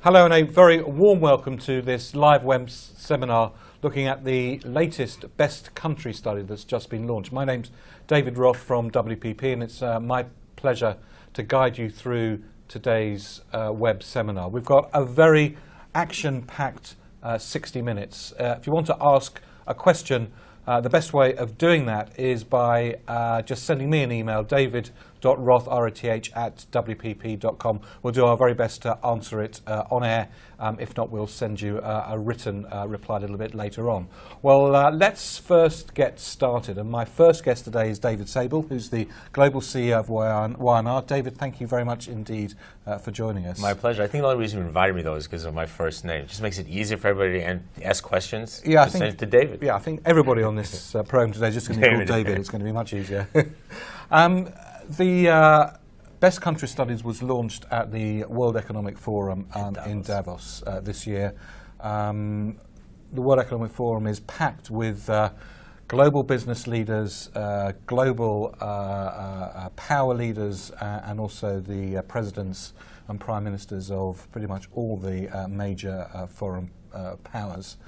Hello and a very warm welcome to this live web seminar looking at the latest Best Country study that's just been launched. My name's David Roth from WPP, and it's my pleasure to guide you through today's web seminar. We've got a very action-packed 60 minutes. If you want to ask a question, the best way of doing that is by just sending me an email, david.roth@wpp.com. We'll do our very best to answer it on air. If not, we'll send you a written reply a little bit later on. Well, let's first get started. And my first guest today is David Sable, who's the Global CEO of Y&R. David, thank you very much indeed for joining us. My pleasure. I think the only reason you invited me, though, is because of my first name. It just makes it easier for everybody to ask questions. Yeah, I think, send it to David. Yeah, I think everybody on this program today is just going to be called David. It's going to be much easier. The Best Country Studies was launched at the World Economic Forum in Davos this year. The World Economic Forum is packed with global business leaders, global power leaders, and also the presidents and prime ministers of pretty much all the major foreign powers.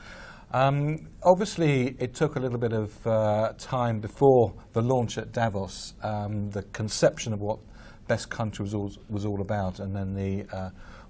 Obviously, it took a little bit of time before the launch at Davos, the conception of what Best Country was all about, and then the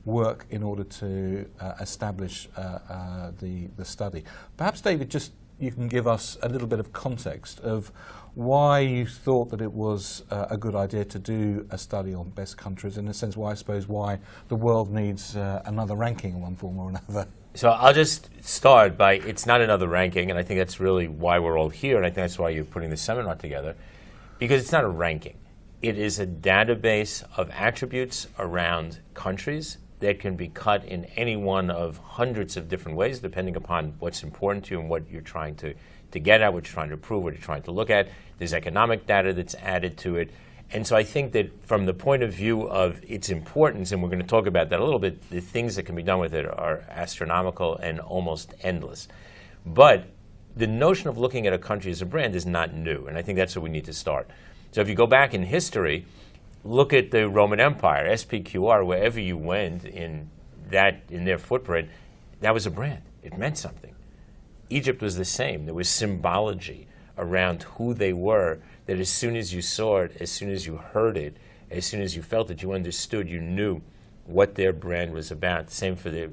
work in order to establish the study. Perhaps, David, just you can give us a little bit of context of why you thought that it was a good idea to do a study on best countries, in a sense why the world needs another ranking in one form or another. So I'll just start by, it's not another ranking, and I think that's really why we're all here, and I think that's why you're putting the seminar together, because it's not a ranking. It is a database of attributes around countries that can be cut in any one of hundreds of different ways, depending upon what's important to you and what you're trying to get at, what you're trying to prove, what you're trying to look at. There's economic data that's added to it. And so I think that from the point of view of its importance, and we're going to talk about that a little bit, the things that can be done with it are astronomical and almost endless. But the notion of looking at a country as a brand is not new, and I think that's where we need to start. So if you go back in history, look at the Roman Empire, SPQR, wherever you went in their footprint, that was a brand. It meant something. Egypt was the same. There was symbology around who they were, that as soon as you saw it, as soon as you heard it, as soon as you felt it, you understood, you knew what their brand was about. Same for the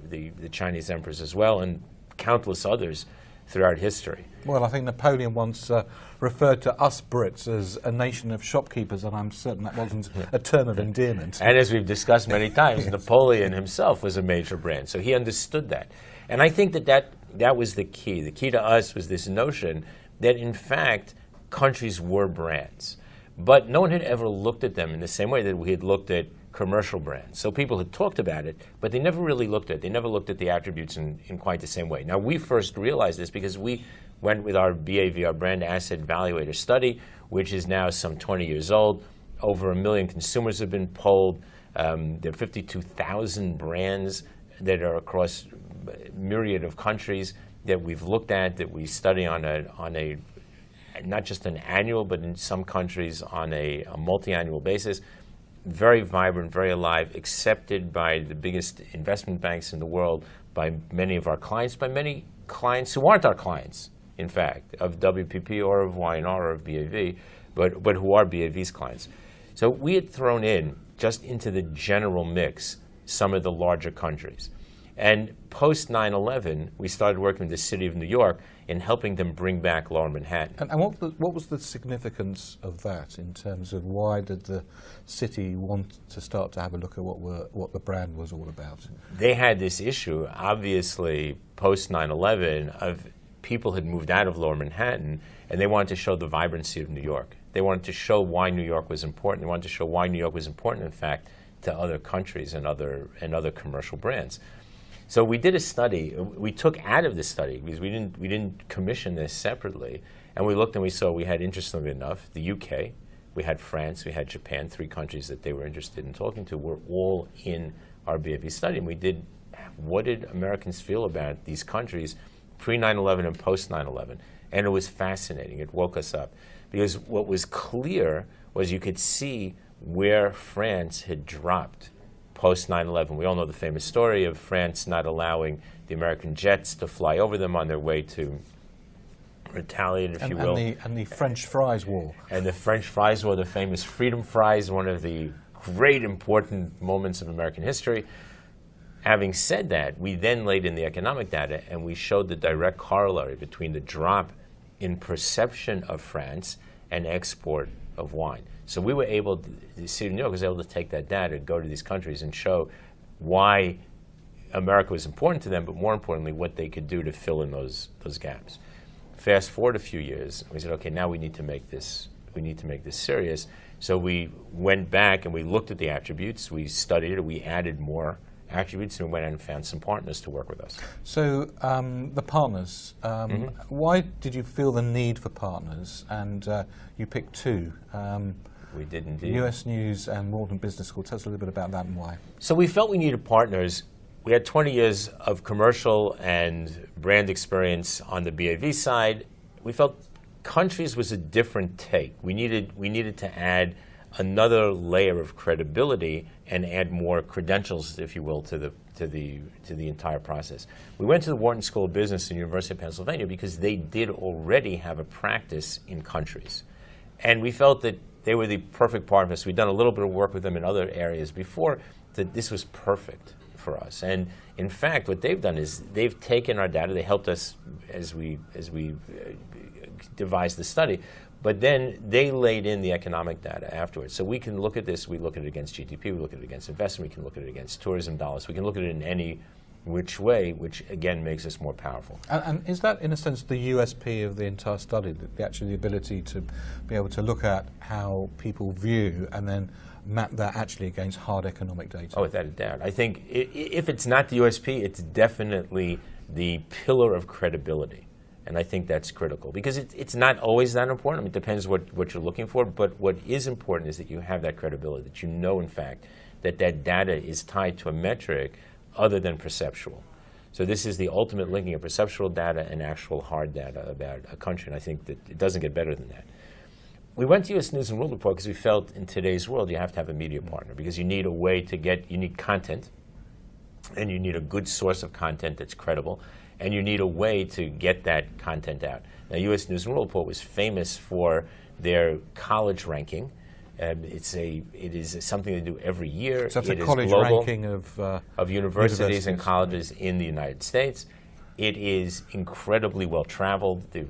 Chinese emperors as well, and countless others throughout history. Well, I think Napoleon once referred to us Brits as a nation of shopkeepers, and I'm certain that wasn't a term of endearment. And as we've discussed many times, Napoleon himself was a major brand, so he understood that. And I think that was the key. The key to us was this notion that, in fact, countries were brands. But no one had ever looked at them in the same way that we had looked at commercial brands. So people had talked about it, but they never really looked at it. They never looked at the attributes in quite the same way. Now, we first realized this because we went with our BAV, our Brand Asset Valuator study, which is now some 20 years old. Over 1 million consumers have been polled. There are 52,000 brands that are across a myriad of countries that we've looked at, that we study on a not just an annual, but in some countries on a multi-annual basis. Very vibrant, very alive, accepted by the biggest investment banks in the world, by many of our clients, by many clients who aren't our clients, in fact, of WPP or of Y&R or of BAV, but who are BAV's clients. So we had thrown in, just into the general mix, some of the larger countries. And post 9/11, we started working with the city of New York in helping them bring back Lower Manhattan. And what was the significance of that in terms of why did the city want to start to have a look at what the brand was all about? They had this issue, obviously, post 9/11, of people had moved out of Lower Manhattan, and they wanted to show the vibrancy of New York. They wanted to show why New York was important. They wanted to show why New York was important, in fact, to other countries and other commercial brands. So we did a study. We took out of this study, because we didn't commission this separately, and we looked and we saw we had, interestingly enough, the UK, we had France, we had Japan, 3 countries that they were interested in talking to, were all in our BAV study. And we did, what did Americans feel about these countries pre-9/11 and post-9/11? And it was fascinating. It woke us up. Because what was clear was you could see where France had dropped post 9/11. We all know the famous story of France not allowing the American jets to fly over them on their way to retaliate, if you will. And the French fries war. And the French fries war, the famous freedom fries, one of the great important moments of American history. Having said that, we then laid in the economic data and we showed the direct corollary between the drop in perception of France and export of wine. So we were able, the city of New York was able to take that data, go to these countries and show why America was important to them, but more importantly, what they could do to fill in those gaps. Fast forward a few years, we said, okay, now we need to make this serious. So we went back and we looked at the attributes, we studied it, we added more attributes, and we went out and found some partners to work with us. So the partners, why did you feel the need for partners? And you picked two. We did indeed. US News and Wharton Business School. Tell us a little bit about that and why. So we felt we needed partners. We had 20 years of commercial and brand experience on the BAV side. We felt countries was a different take. We needed to add another layer of credibility and add more credentials, if you will, to the entire process. We went to the Wharton School of Business in the University of Pennsylvania because they did already have a practice in countries. And we felt that they were the perfect partners. We'd done a little bit of work with them in other areas before, that this was perfect for us. And in fact, what they've done is they've taken our data, they helped us as we devised the study, but then they laid in the economic data afterwards. So we can look at this, we look at it against GDP, we look at it against investment, we can look at it against tourism dollars, we can look at it in any which way, which again makes us more powerful. And is that, in a sense, the USP of the entire study, the ability to be able to look at how people view and then map that actually against hard economic data? Oh, without a doubt. I think if it's not the USP, it's definitely the pillar of credibility. And I think that's critical because it's not always that important. I mean, it depends what you're looking for, but what is important is that you have that credibility, that you know, in fact, that data is tied to a metric other than perceptual. So this is the ultimate linking of perceptual data and actual hard data about a country, and I think that it doesn't get better than that. We went to US News and World Report because we felt in today's world you have to have a media partner because you need a way to you need content, and you need a good source of content that's credible, and you need a way to get that content out. Now, US News and World Report was famous for their college ranking. It is something they do every year. So it's it a college global, ranking of universities and colleges in the United States. It is incredibly well traveled. The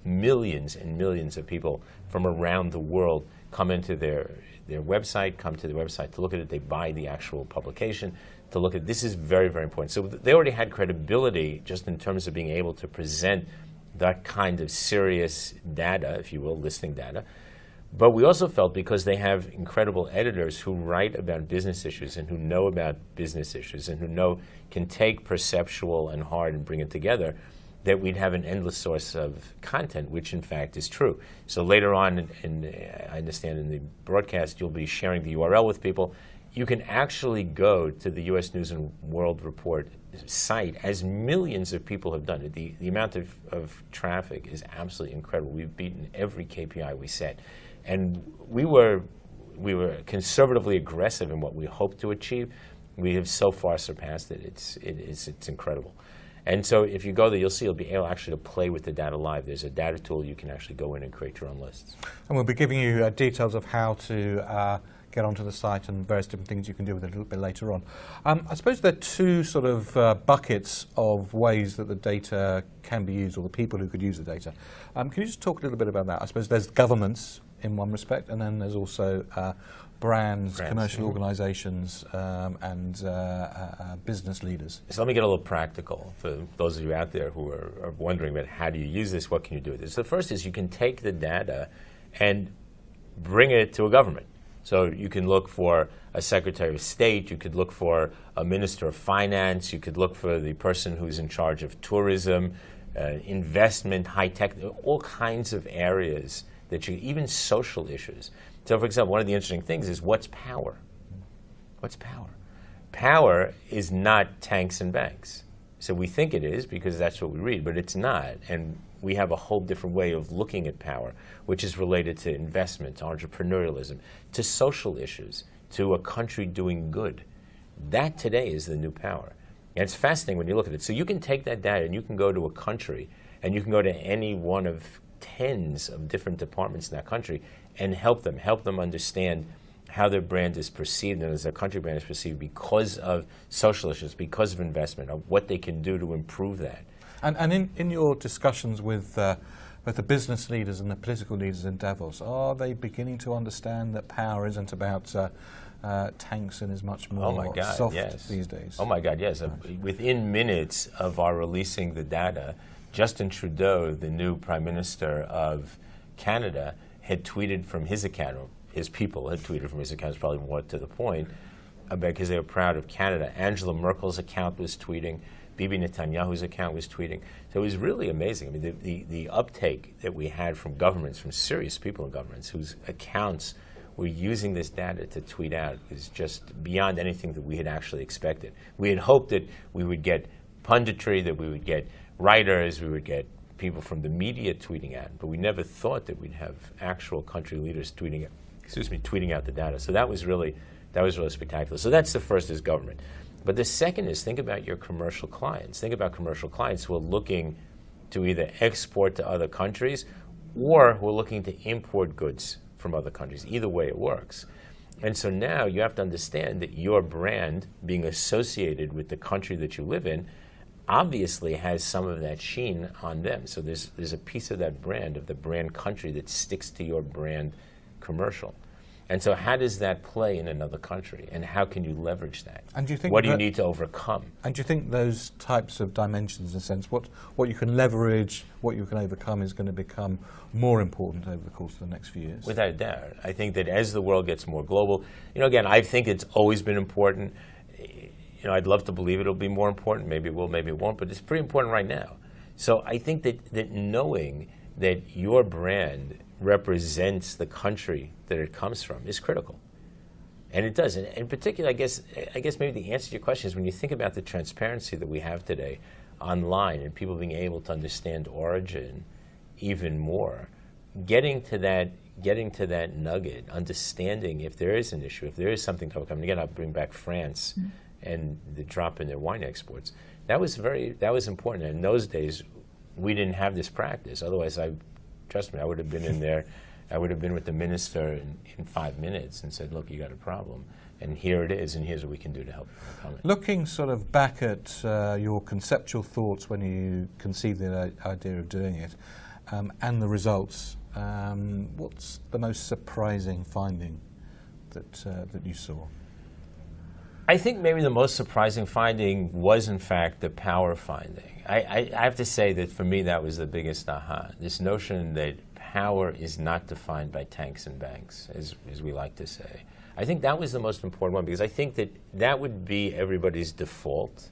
millions and millions of people from around the world come into their website, come to the website to look at it. They buy the actual publication to look at it. This is very, very important. So they already had credibility just in terms of being able to present that kind of serious data, if you will, listing data. But we also felt because they have incredible editors who write about business issues and who know about business issues and who can take perceptual and hard and bring it together, that we'd have an endless source of content, which in fact is true. So later on, I understand in the broadcast, you'll be sharing the URL with people. You can actually go to the US News and World Report site, as millions of people have done it. The amount of traffic is absolutely incredible. We've beaten every KPI we set. And we were conservatively aggressive in what we hoped to achieve. We have so far surpassed it. It's incredible. And so if you go there, you'll see you'll be able actually to play with the data live. There's a data tool you can actually go in and create your own lists. And we'll be giving you details of how to get onto the site and various different things you can do with it a little bit later on. I suppose there are two sort of buckets of ways that the data can be used, or the people who could use the data. Can you just talk a little bit about that? I suppose there's governments in one respect, and then there's also brands, commercial organizations, and business leaders. So let me get a little practical for those of you out there who are wondering about how do you use this, what can you do with this. So the first is you can take the data and bring it to a government. So you can look for a Secretary of State, you could look for a Minister of Finance, you could look for the person who's in charge of tourism, investment, high tech, all kinds of areas that even social issues. So for example, one of the interesting things is what's power? What's power? Power is not tanks and banks. So we think it is because that's what we read, but it's not. And we have a whole different way of looking at power, which is related to investment, to entrepreneurialism, to social issues, to a country doing good. That today is the new power. And it's fascinating when you look at it. So you can take that data and you can go to a country and you can go to any one of tens of different departments in that country and help them understand how their brand is perceived and as their country brand is perceived because of social issues, because of investment, of what they can do to improve that. And in your discussions with both the business leaders and the political leaders in Davos, are they beginning to understand that power isn't about tanks and is much more soft these days? Oh my God, yes. Within minutes of our releasing the data, Justin Trudeau, the new Prime Minister of Canada, had tweeted from his account, or his people had tweeted from his account, it's probably more to the point, because they were proud of Canada. Angela Merkel's account was tweeting. Bibi Netanyahu's account was tweeting. So it was really amazing. I mean, the uptake that we had from governments, from serious people in governments, whose accounts were using this data to tweet out is just beyond anything that we had actually expected. We had hoped that we would get punditry, that we would get writers, we would get people from the media tweeting out, but we never thought that we'd have actual country leaders tweeting out the data. So that was really spectacular. So that's the first, is government. But the second is, think about your commercial clients. Think about commercial clients who are looking to either export to other countries or who are looking to import goods from other countries. Either way it works. And so now you have to understand that your brand being associated with the country that you live in obviously has some of that sheen on them. So there's a piece of that brand, of the brand country, that sticks to your brand commercial. And so how does that play in another country, and how can you leverage that? And do you think what do you need to overcome? And do you think those types of dimensions, in a sense, what you can leverage, what you can overcome, is going to become more important over the course of the next few years? Without a doubt. I think that as the world gets more global, again, I think it's always been important. I'd love to believe it'll be more important. Maybe it will, maybe it won't, but it's pretty important right now. So I think that knowing that your brand represents the country that it comes from is critical. And it does. And in particular, I guess maybe the answer to your question is when you think about the transparency that we have today online and people being able to understand origin even more, getting to that nugget, understanding if there is an issue, if there is something to overcome. And again, I'll bring back France and the drop in their wine exports. That was important. And in those days, we didn't have this practice. Otherwise, trust me, I would have been in there. I would have been with the minister in 5 minutes and said, look, you got a problem. And here it is, and here's what we can do to help overcome it. Looking sort of back at your conceptual thoughts when you conceived the idea of doing it, and the results, what's the most surprising finding that you saw? I think maybe the most surprising finding was, in fact, the power finding. I have to say that for me that was the biggest aha. This notion that power is not defined by tanks and banks, as we like to say. I think that was the most important one, because I think that would be everybody's default,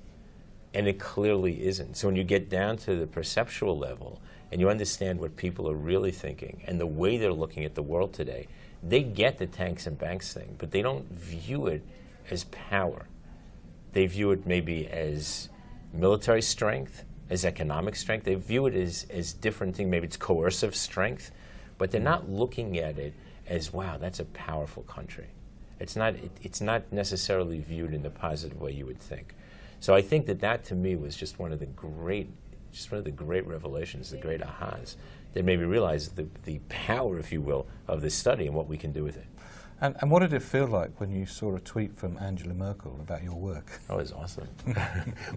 and it clearly isn't. So when you get down to the perceptual level and you understand what people are really thinking and the way they're looking at the world today, they get the tanks and banks thing, but they don't view it as power. They view it maybe as military strength, as economic strength. They view it as different things. Maybe it's coercive strength, but they're not looking at it as, wow, that's a powerful country. It's not necessarily viewed in the positive way you would think. So I think that to me was just one of the great revelations, the great ahas that made me realize the power, if you will, of this study and what we can do with it. And what did it feel like when you saw a tweet from Angela Merkel about your work? Oh, it was awesome.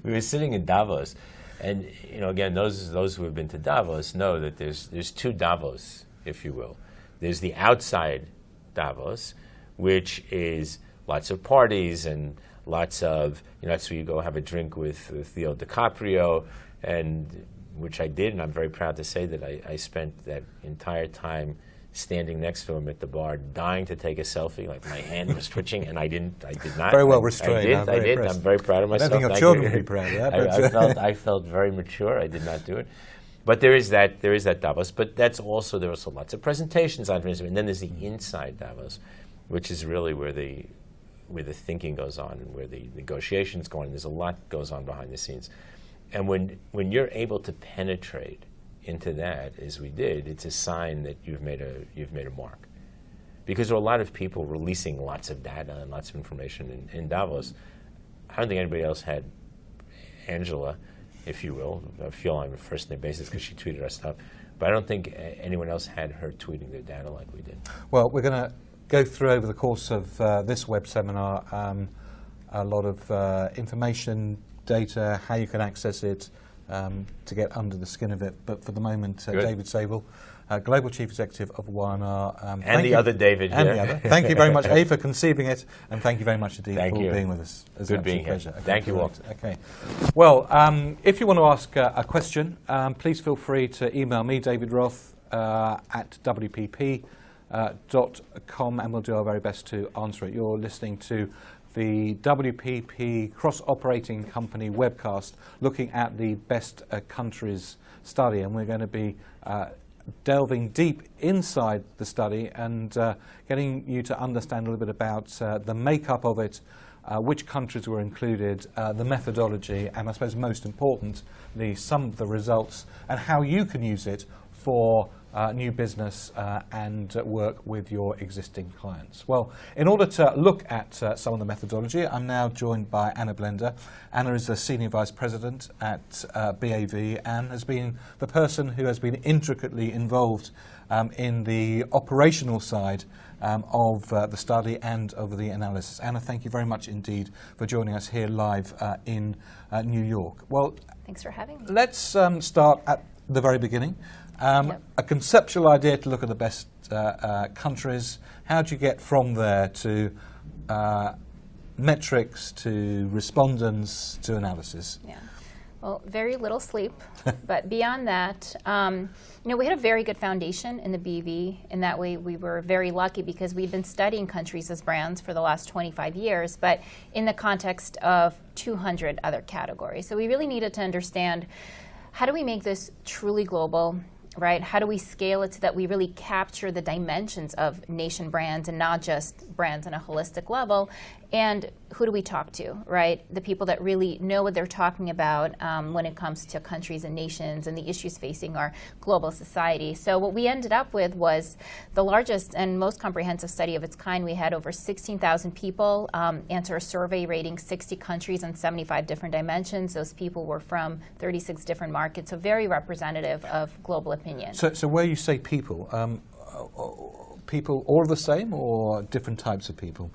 We were sitting in Davos, and again, those who have been to Davos know that there's two Davos, if you will. There's the outside Davos, which is lots of parties and lots of, that's where you go have a drink with Leo DiCaprio, and which I did, and I'm very proud to say that I spent that entire time standing next to him at the bar, dying to take a selfie. Like my hand was twitching, and I did not. Very well restrained. I did. I'm very proud of myself. I don't think our children would be proud of that. I felt very mature. I did not do it. But there is that Davos. But there are also lots of presentations on it, and then there's the inside Davos, which is really where the thinking goes on and where the negotiations go on. There's a lot goes on behind the scenes, and when you're able to penetrate into that, as we did, it's a sign that you've made a mark. Because there are a lot of people releasing lots of data and lots of information in Davos. I don't think anybody else had Angela, if you will. I feel on a first-name basis because she tweeted our stuff. But I don't think anyone else had her tweeting their data like we did. Well, we're going to go through over the course of this web seminar a lot of information, data, how you can access it to get under the skin of it. But for the moment, David Sable, Global Chief Executive of Y&R. And the other David here. And the other. Thank you very much, A, for conceiving it, and thank you very much indeed for being with us. It's good being here. Pleasure. Okay, thank you all. Okay. Well, if you want to ask a question, please feel free to email me, David Roth, at wpp.com, and we'll do our very best to answer it. You're listening to the WPP Cross-Operating Company webcast looking at the best countries study, and we're going to be delving deep inside the study and getting you to understand a little bit about the makeup of it, which countries were included, the methodology, and I suppose most importantly, some of the results and how you can use it for new business and work with your existing clients. Well, in order to look at some of the methodology, I'm now joined by Anna Blender. Anna is the Senior Vice President at BAV and has been the person who has been intricately involved in the operational side of the study and of the analysis. Anna, thank you very much indeed for joining us here live in New York. Well, thanks for having me. Let's start at the very beginning. A conceptual idea to look at the best countries. How do you get from there to metrics, to respondents, to analysis? Yeah. Well, very little sleep, but beyond that, we had a very good foundation in the BV. In that way, we were very lucky because we've been studying countries as brands for the last 25 years, but in the context of 200 other categories. So we really needed to understand, how do we make this truly global? Right? How do we scale it so that we really capture the dimensions of nation brands and not just brands on a holistic level? And who do we talk to, right? The people that really know what they're talking about when it comes to countries and nations and the issues facing our global society. So what we ended up with was the largest and most comprehensive study of its kind. We had over 16,000 people answer a survey rating 60 countries on 75 different dimensions. Those people were from 36 different markets, so very representative of global opinion. So where you say people, people all the same or different types of people?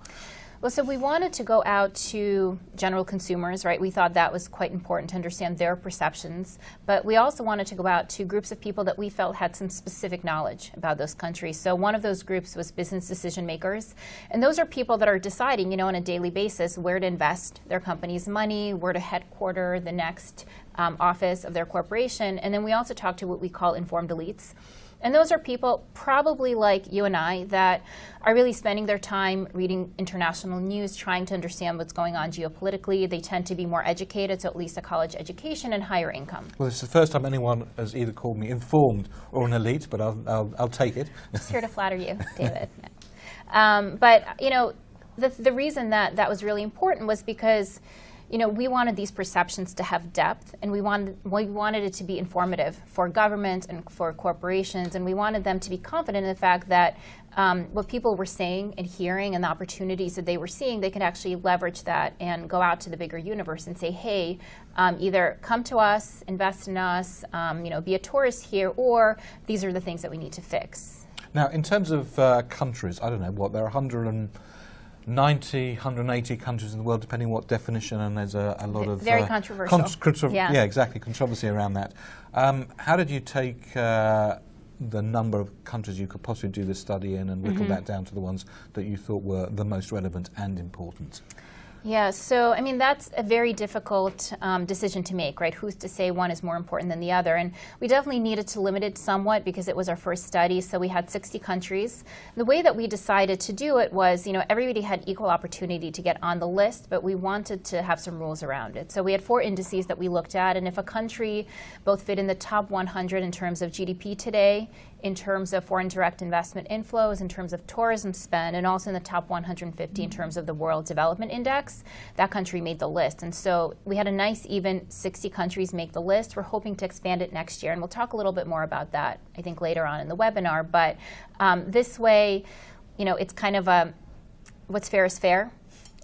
Well, so we wanted to go out to general consumers, right? We thought that was quite important to understand their perceptions. But we also wanted to go out to groups of people that we felt had some specific knowledge about those countries. So one of those groups was business decision makers. And those are people that are deciding, on a daily basis where to invest their company's money, where to headquarter the next office of their corporation. And then we also talked to what we call informed elites. And those are people probably like you and I that are really spending their time reading international news, trying to understand what's going on geopolitically. They tend to be more educated, so at least a college education and higher income. Well, it's the first time anyone has either called me informed or an elite, but I'll take it. Just here to flatter you, David. But the reason that was really important was because we wanted these perceptions to have depth, and we wanted it to be informative for governments and for corporations, and we wanted them to be confident in the fact that what people were saying and hearing and the opportunities that they were seeing, they could actually leverage that and go out to the bigger universe and say, hey, either come to us, invest in us, be a tourist here, or these are the things that we need to fix. Now, in terms of countries, I don't know, there are 190, 180 countries in the world, depending on what definition, and there's a lot of very controversial. Yeah, exactly, controversy around that. How did you take the number of countries you could possibly do this study in and whittle that down to the ones that you thought were the most relevant and important? Yeah, so that's a very difficult decision to make, right? Who's to say one is more important than the other? And we definitely needed to limit it somewhat because it was our first study, so we had 60 countries. The way that we decided to do it was, everybody had equal opportunity to get on the list, but we wanted to have some rules around it. So we had 4 indices that we looked at, and if a country both fit in the top 100 in terms of GDP today, in terms of foreign direct investment inflows, in terms of tourism spend, and also in the top 150 in terms of the World Development Index, that country made the list. And so we had a nice even 60 countries make the list. We're hoping to expand it next year, and we'll talk a little bit more about that, I think, later on in the webinar. But this way, it's kind of what's fair is fair.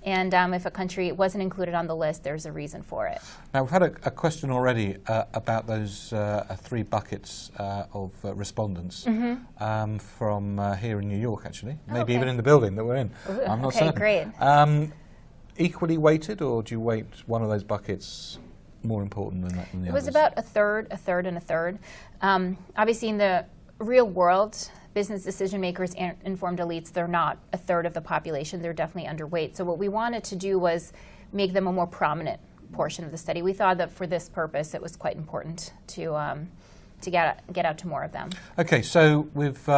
And if a country wasn't included on the list, there's a reason for it. Now, we've had a question already about those 3 buckets of respondents from here in New York, actually. Maybe even in the building that we're in. Ooh, I'm not okay, certain. great. Equally weighted, or do you weight one of those buckets more important than the others? It was about a third, and a third. Obviously, in the real world, business decision makers and informed elites, they're not a third of the population. They're definitely underweight. So what we wanted to do was make them a more prominent portion of the study. We thought that for this purpose, it was quite important to get out to more of them. Okay, so we've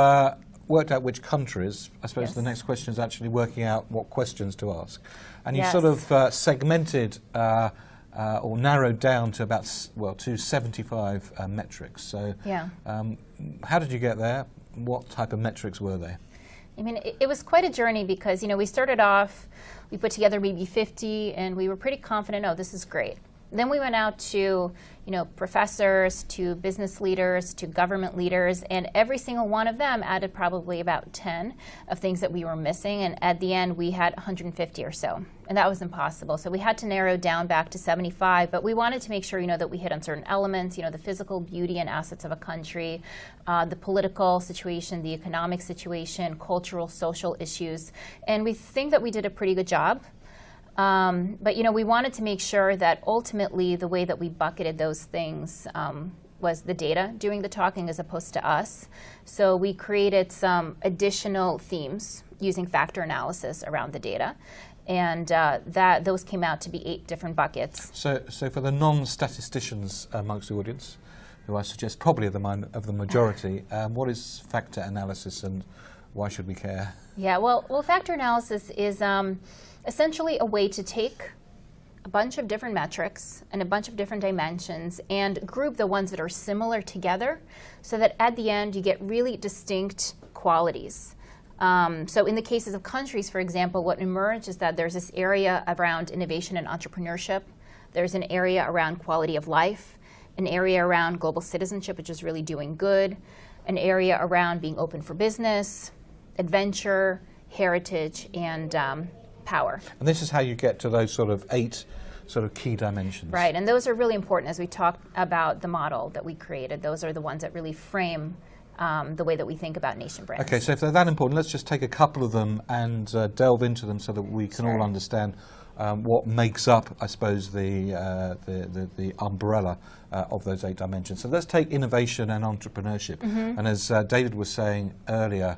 worked out which countries. I suppose Yes. the next question is actually working out what questions to ask. And you Yes. sort of segmented or narrowed down to about, to 75 metrics. So Yeah. how did you get there? What type of metrics were they? I mean, it was quite a journey because, we started off, we put together maybe 50, and we were pretty confident, oh, this is great. Then we went out to, professors, to business leaders, to government leaders, and every single one of them added probably about 10 of things that we were missing, and at the end we had 150 or so, and that was impossible. So we had to narrow down back to 75, but we wanted to make sure, that we hit on certain elements, the physical beauty and assets of a country, the political situation, the economic situation, cultural, social issues, and we think that we did a pretty good job. But we wanted to make sure that ultimately the way that we bucketed those things was the data doing the talking as opposed to us. So we created some additional themes using factor analysis around the data, and those came out to be 8 different buckets. So for the non-statisticians amongst the audience, who I suggest probably of the majority, what is factor analysis and why should we care? Yeah, well, factor analysis is essentially a way to take a bunch of different metrics and a bunch of different dimensions and group the ones that are similar together so that at the end you get really distinct qualities. So in the cases of countries, for example, what emerged is that there's this area around innovation and entrepreneurship. There's an area around quality of life, an area around global citizenship, which is really doing good, an area around being open for business, adventure, heritage, and power. And this is how you get to those sort of 8 sort of key dimensions. Right, and those are really important as we talk about the model that we created. Those are the ones that really frame the way that we think about nation brands. Okay, so if they're that important, let's just take a couple of them and delve into them so that we can all understand what makes up, I suppose, the umbrella of those 8 dimensions. So let's take innovation and entrepreneurship. And as David was saying earlier,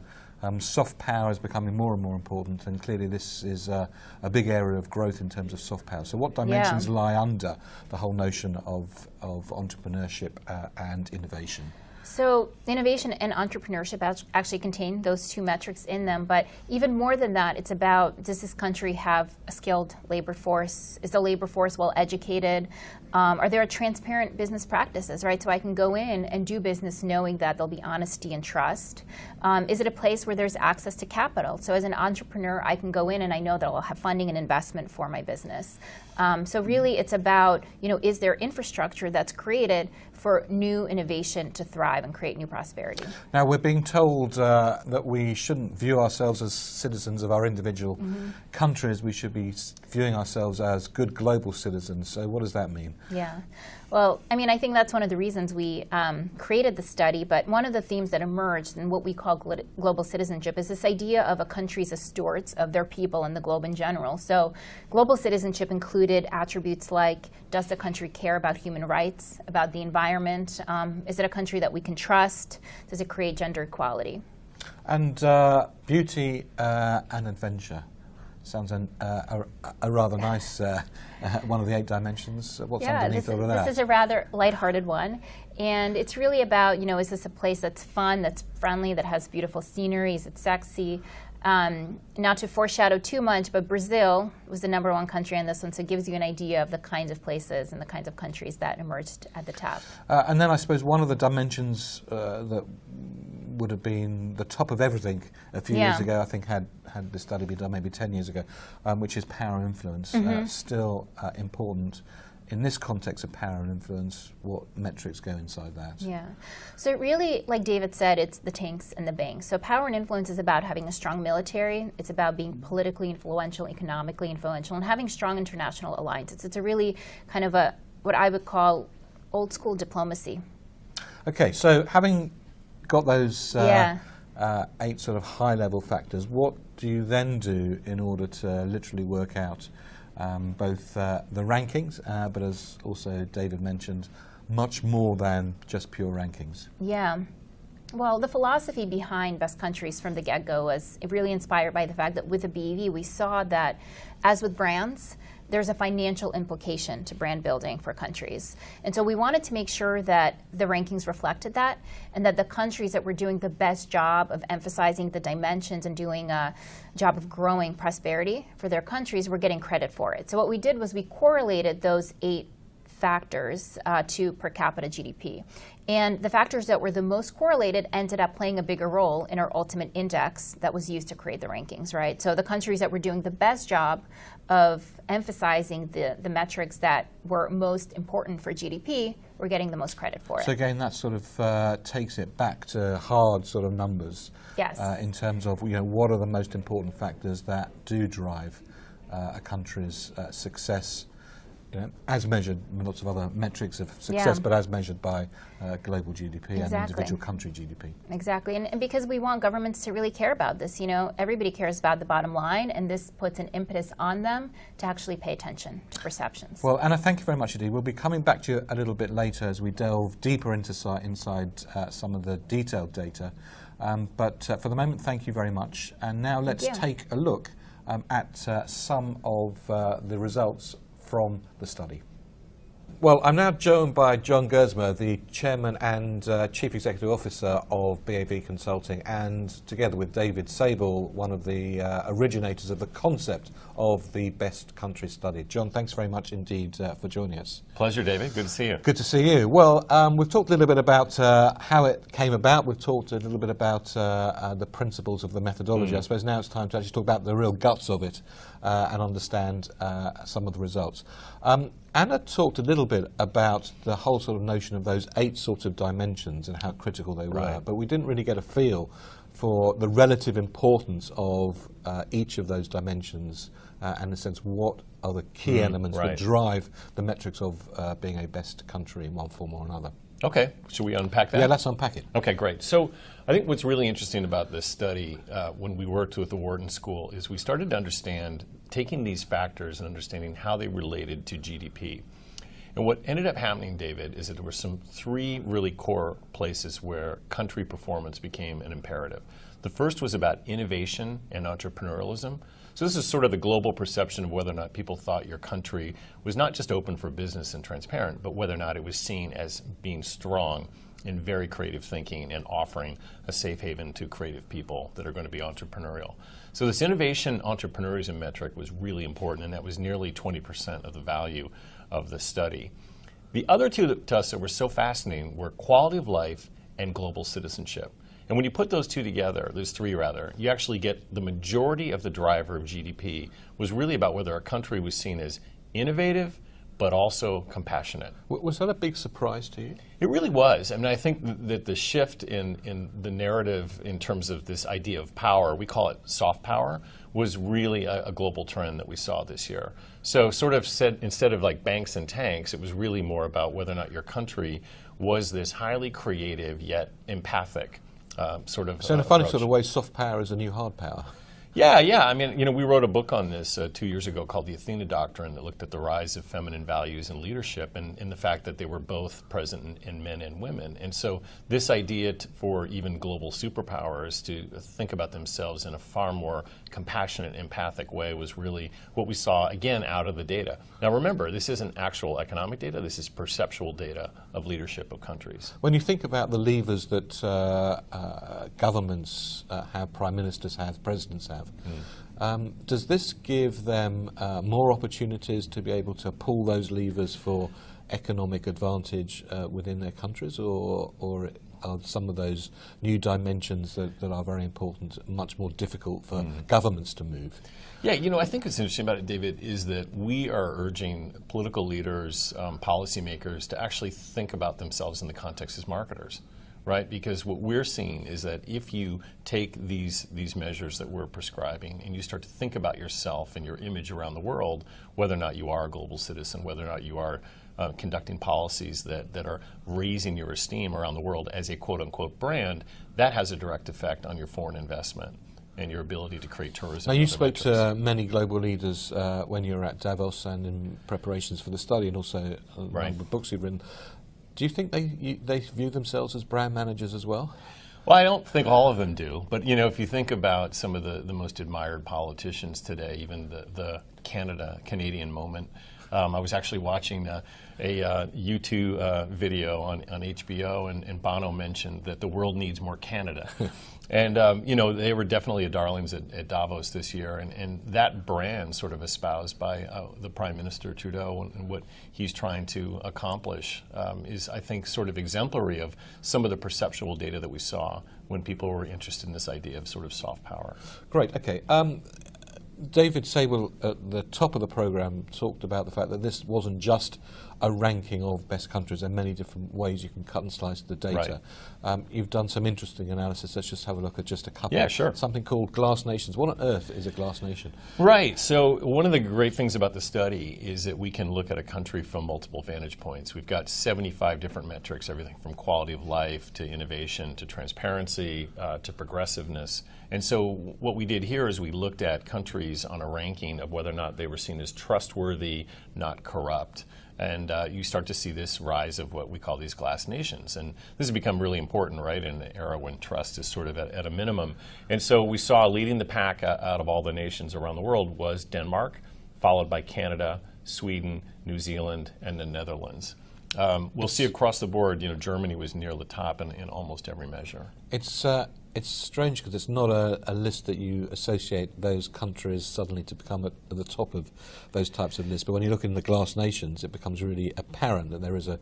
soft power is becoming more and more important, and clearly this is a big area of growth in terms of soft power. So what dimensions lie under the whole notion of entrepreneurship and innovation? So innovation and entrepreneurship actually contain those 2 metrics in them, but even more than that, it's about, does this country have a skilled labor force? Is the labor force well educated? Are there transparent business practices, right? So I can go in and do business knowing that there'll be honesty and trust. Is it a place where there's access to capital? So as an entrepreneur, I can go in and I know that I'll have funding and investment for my business. So really it's about, is there infrastructure that's created for new innovation to thrive and create new prosperity? Now, we're being told that we shouldn't view ourselves as citizens of our individual countries. We should be viewing ourselves as good global citizens. So what does that mean? Yeah. Well, I mean, I think that's one of the reasons we created the study, but one of the themes that emerged in what we call global citizenship is this idea of a country as stewards of their people and the globe in general. So global citizenship included attributes like, does the country care about human rights, about the environment? Is it a country that we can trust? Does it create gender equality? And beauty and adventure. Sounds a rather nice one of the 8 dimensions. What's underneath all of that? This is a rather lighthearted one. And it's really about, is this a place that's fun, that's friendly, that has beautiful scenery, is it sexy? Not to foreshadow too much, but Brazil was the #1 country on this one, so it gives you an idea of the kinds of places and the kinds of countries that emerged at the top. And then I suppose one of the dimensions that would have been the top of everything a few years ago, I think had this study been done maybe 10 years ago, which is power and influence, still important in this context of power and influence, what metrics go inside that? Yeah. So really, like David said, it's the tanks and the banks. So power and influence is about having a strong military. It's about being politically influential, economically influential, and having strong international alliances. It's a really kind of a, what I would call old school diplomacy. Okay, so having got those Yeah. 8 sort of high-level factors, what do you then do in order to literally work out both the rankings, but as also David mentioned, much more than just pure rankings? Yeah. Well, the philosophy behind Best Countries from the get-go was really inspired by the fact that with the BEV, we saw that, as with brands, there's a financial implication to brand building for countries. And so we wanted to make sure that the rankings reflected that, and that the countries that were doing the best job of emphasizing the dimensions and doing a job of growing prosperity for their countries were getting credit for it. So what we did was we correlated those 8 factors to per capita GDP. And the factors that were the most correlated ended up playing a bigger role in our ultimate index that was used to create the rankings, right? So the countries that were doing the best job of emphasizing the metrics that were most important for GDP were getting the most credit for it. So again, that sort of takes it back to hard sort of numbers. Yes. In terms of, you know, what are the most important factors that do drive a country's success, you know, as measured, lots of other metrics of success, Yeah. but as measured by global GDP and Exactly. individual country GDP. Exactly, and because we want governments to really care about this, you know, everybody cares about the bottom line, and this puts an impetus on them to actually pay attention to perceptions. Well, Anna, thank you very much indeed. We'll be coming back to you a little bit later as we delve deeper into inside some of the detailed data. But for the moment, thank you very much. And now let's you. take a look at some of the results from the study. Well, I'm now joined by John Gersmer, the Chairman and Chief Executive Officer of BAV Consulting, and together with David Sable, one of the originators of the concept of the Best Country Study. John, thanks very much indeed for joining us. Pleasure, David. Good to see you. Good to see you. Well, we've talked a little bit about how it came about. We've talked a little bit about the principles of the methodology. I suppose now it's time to actually talk about the real guts of it and understand some of the results. Anna talked a little bit about the whole sort of notion of those 8 sorts of dimensions and how critical they were, Right. but we didn't really get a feel for the relative importance of each of those dimensions and in a sense what are the key elements that right. drive the metrics of being a best country in one form or another. Okay, should we unpack that? Yeah, let's unpack it. Okay, great. So I think what's really interesting about this study when we worked with the Wharton School is we started to understand taking these factors and understanding how they related to GDP. And what ended up happening, David, is that there were 3 really core places where country performance became an imperative. The first was about innovation and entrepreneurialism. So this is sort of the global perception of whether or not people thought your country was not just open for business and transparent, but whether or not it was seen as being strong in very creative thinking and offering a safe haven to creative people that are going to be entrepreneurial. So this innovation entrepreneurism metric was really important, and that was nearly 20% of the value of the study. The other 2 to us that were so fascinating were quality of life and global citizenship. And when you put those 2 together, there's 3 rather, you actually get the majority of the driver of GDP was really about whether a country was seen as innovative, but also compassionate. Was that a big surprise to you? It really was. I mean, I think that the shift in the narrative in terms of this idea of power, we call it soft power, was really a global trend that we saw this year. So sort of said, instead of like banks and tanks, it was really more about whether or not your country was this highly creative yet empathic sort of So in a funny approach. sort of way, soft power is a new hard power. Yeah. I mean, you know, we wrote a book on this 2 years ago called The Athena Doctrine that looked at the rise of feminine values in leadership and the fact that they were both present in men and women. And so this idea for even global superpowers to think about themselves in a far more compassionate, empathic way was really what we saw, again, out of the data. Now remember, this isn't actual economic data, this is perceptual data of leadership of countries. When you think about the levers that governments have, prime ministers have, presidents have, does this give them more opportunities to be able to pull those levers for economic advantage within their countries, or are some of those new dimensions that are very important, much more difficult for governments to move. Yeah, you know, I think what's interesting about it, David, is that we are urging political leaders, policymakers, to actually think about themselves in the context as marketers, right? Because what we're seeing is that if you take these measures that we're prescribing and you start to think about yourself and your image around the world, whether or not you are a global citizen, whether or not you are conducting policies that are raising your esteem around the world as a quote-unquote brand, that has a direct effect on your foreign investment and your ability to create tourism. Now, you spoke to many global leaders when you were at Davos and in preparations for the study, and also a number of books you've written. Do you think they view themselves as brand managers as well? Well, I don't think all of them do, but you know, if you think about some of the most admired politicians today, even the Canadian moment. I was actually watching a U2 video on HBO, and Bono mentioned that the world needs more Canada. And you know, they were definitely darlings at Davos this year, and that brand sort of espoused by the Prime Minister Trudeau and what he's trying to accomplish is, I think, sort of exemplary of some of the perceptual data that we saw when people were interested in this idea of sort of soft power. Great, okay. David Sable at the top of the program talked about the fact that this wasn't just a ranking of best countries. There are many different ways you can cut and slice the data. Right. You've done some interesting analysis. Let's just have a look at just a couple. Yeah, sure. Something called Glass Nations. What on earth is a Glass Nation? Right. So one of the great things about the study is that we can look at a country from multiple vantage points. We've got 75 different metrics, everything from quality of life to innovation to transparency to progressiveness. And so what we did here is we looked at countries on a ranking of whether or not they were seen as trustworthy, not corrupt. And you start to see this rise of what we call these glass nations. And this has become really important, right, in an era when trust is sort of at a minimum. And so we saw leading the pack out of all the nations around the world was Denmark, followed by Canada, Sweden, New Zealand, and the Netherlands. We'll see across the board, you know, Germany was near the top in almost every measure. It's strange because it's not a list that you associate those countries suddenly to become at the top of those types of lists. But when you look in the Glass Nations, it becomes really apparent that there is a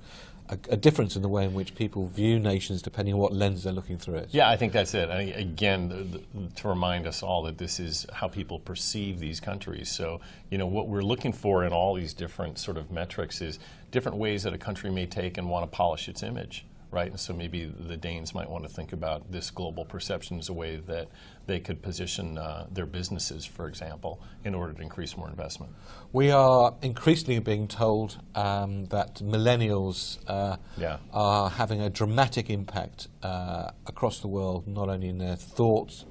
difference in the way in which people view nations depending on what lens they're looking through it. Yeah, I think that's it. Again, to remind us all that this is how people perceive these countries. So, you know, what we're looking for in all these different sort of metrics is different ways that a country may take and want to polish its image. Right, and so maybe the Danes might want to think about this global perception as a way that they could position their businesses, for example, in order to increase more investment. We are increasingly being told that millennials are having a dramatic impact across the world, not only in their thoughts,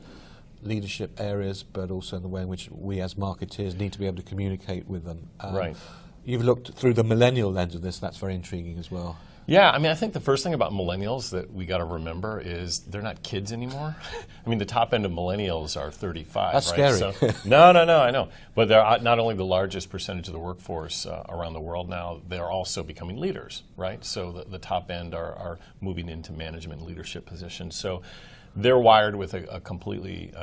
leadership areas, but also in the way in which we as marketeers need to be able to communicate with them. Right. You've looked through the millennial lens of this. That's very intriguing as well. Yeah, I mean, I think the first thing about millennials that we got to remember is they're not kids anymore. I mean, the top end of millennials are 35. That's right? scary. So, no, I know. But they're not only the largest percentage of the workforce around the world now, they're also becoming leaders, right? So the top end are moving into management and leadership positions. So they're wired with a completely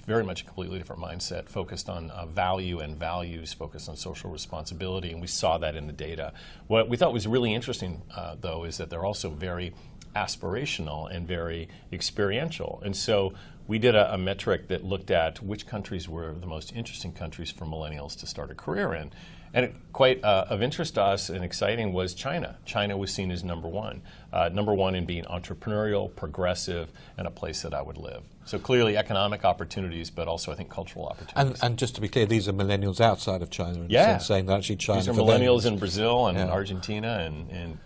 very much a completely different mindset, focused on value and values, focused on social responsibility, and we saw that in the data. What we thought was really interesting, though, is that they're also very aspirational and very experiential. And so we did a metric that looked at which countries were the most interesting countries for millennials to start a career in. And quite of interest to us and exciting was China. China was seen as number one in being entrepreneurial, progressive, and a place that I would live. So clearly economic opportunities, but also I think cultural opportunities. And just to be clear, these are millennials outside of China, in Yeah. a sense, saying that actually China. These are for millennials them in Brazil and Yeah. Argentina and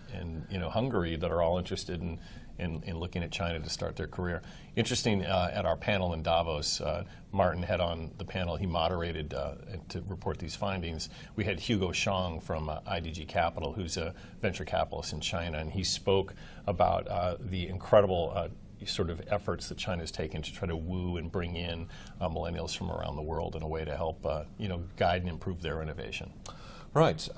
you know, Hungary that are all interested in looking at China to start their career. Interesting, at our panel in Davos, Martin had on the panel, he moderated to report these findings. We had Hugo Shang from IDG Capital, who's a venture capitalist in China, and he spoke about the incredible sort of efforts that China's taken to try to woo and bring in millennials from around the world in a way to help you know, guide and improve their innovation. Right.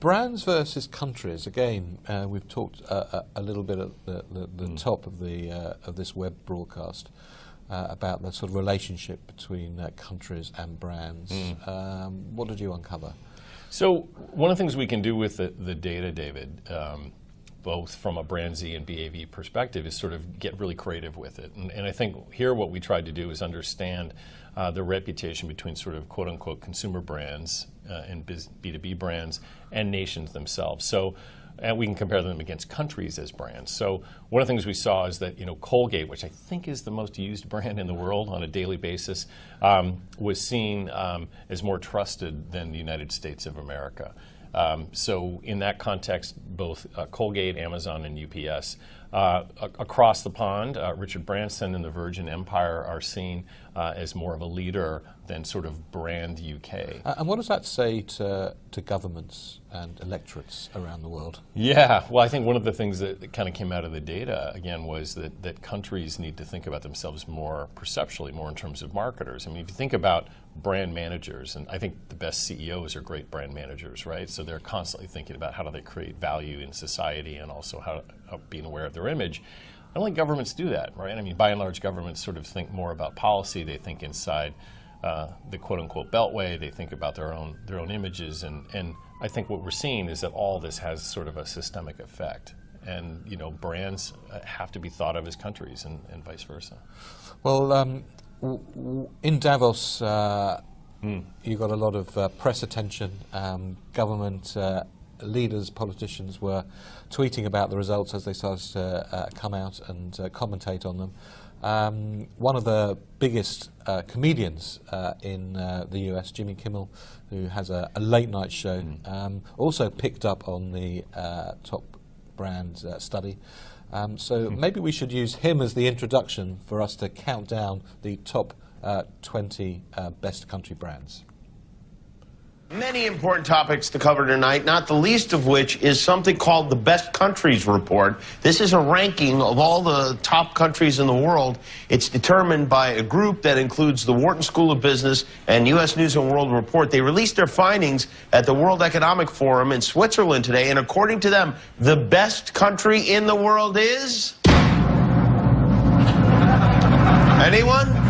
Brands versus countries. Again, we've talked a little bit at the top of this web broadcast about the sort of relationship between countries and brands. What did you uncover? So one of the things we can do with the data, David, both from a Brand Z and BAV perspective, is sort of get really creative with it. And I think here what we tried to do is understand the reputation between sort of quote-unquote consumer brands and B2B brands and nations themselves. So, and we can compare them against countries as brands. So one of the things we saw is that, Colgate, which I think is the most used brand in the world on a daily basis, was seen as more trusted than the United States of America. So in that context, both Colgate, Amazon, and UPS across the pond, Richard Branson and the Virgin Empire are seen as more of a leader than sort of brand UK. And what does that say to governments and electorates around the world? Yeah, well, I think one of the things that kind of came out of the data, again, was that countries need to think about themselves more perceptually, more in terms of marketers. I mean, if you think about brand managers, and I think the best CEOs are great brand managers, right? So they're constantly thinking about how do they create value in society and also how being aware of their image. I don't think governments do that, right? I mean, by and large, governments sort of think more about policy. They think inside the quote-unquote beltway. They think about their own images, and I think what we're seeing is that all this has sort of a systemic effect. And brands have to be thought of as countries, and vice versa. Well, in Davos, you got a lot of press attention. Government leaders, politicians were tweeting about the results as they started to come out and commentate on them. One of the biggest comedians in the US, Jimmy Kimmel, who has a late night show, also picked up on the top brand study. So maybe we should use him as the introduction for us to count down the top 20 best country brands. Many important topics to cover tonight, not the least of which is something called the Best Countries Report. This is a ranking of all the top countries in the world. It's determined by a group that includes the Wharton School of Business and U.S. News & World Report. They released their findings at the World Economic Forum in Switzerland today, and according to them, the best country in the world is... Anyone?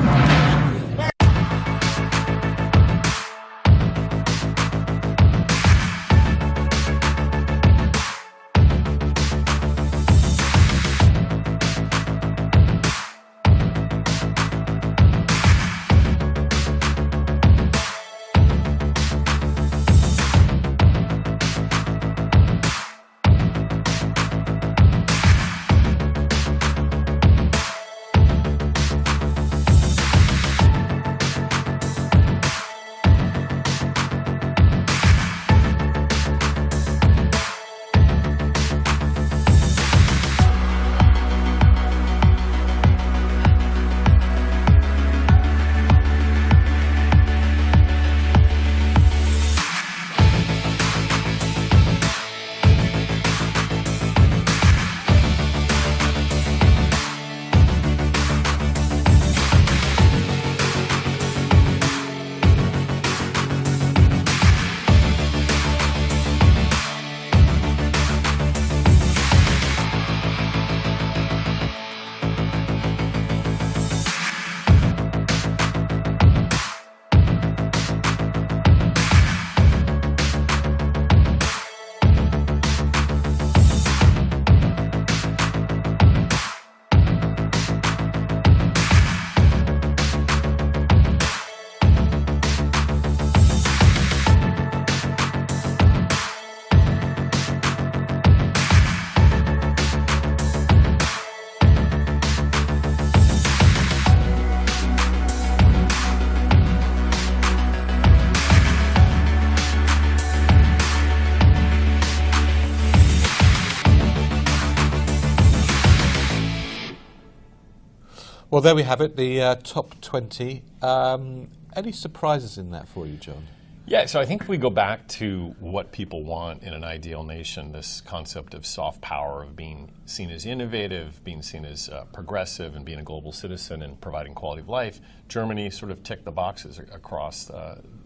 Well, there we have it, the top 20. Any surprises in that for you, John? Yeah, so I think if we go back to what people want in an ideal nation, this concept of soft power, of being seen as innovative, being seen as progressive, and being a global citizen and providing quality of life, Germany sort of ticked the boxes across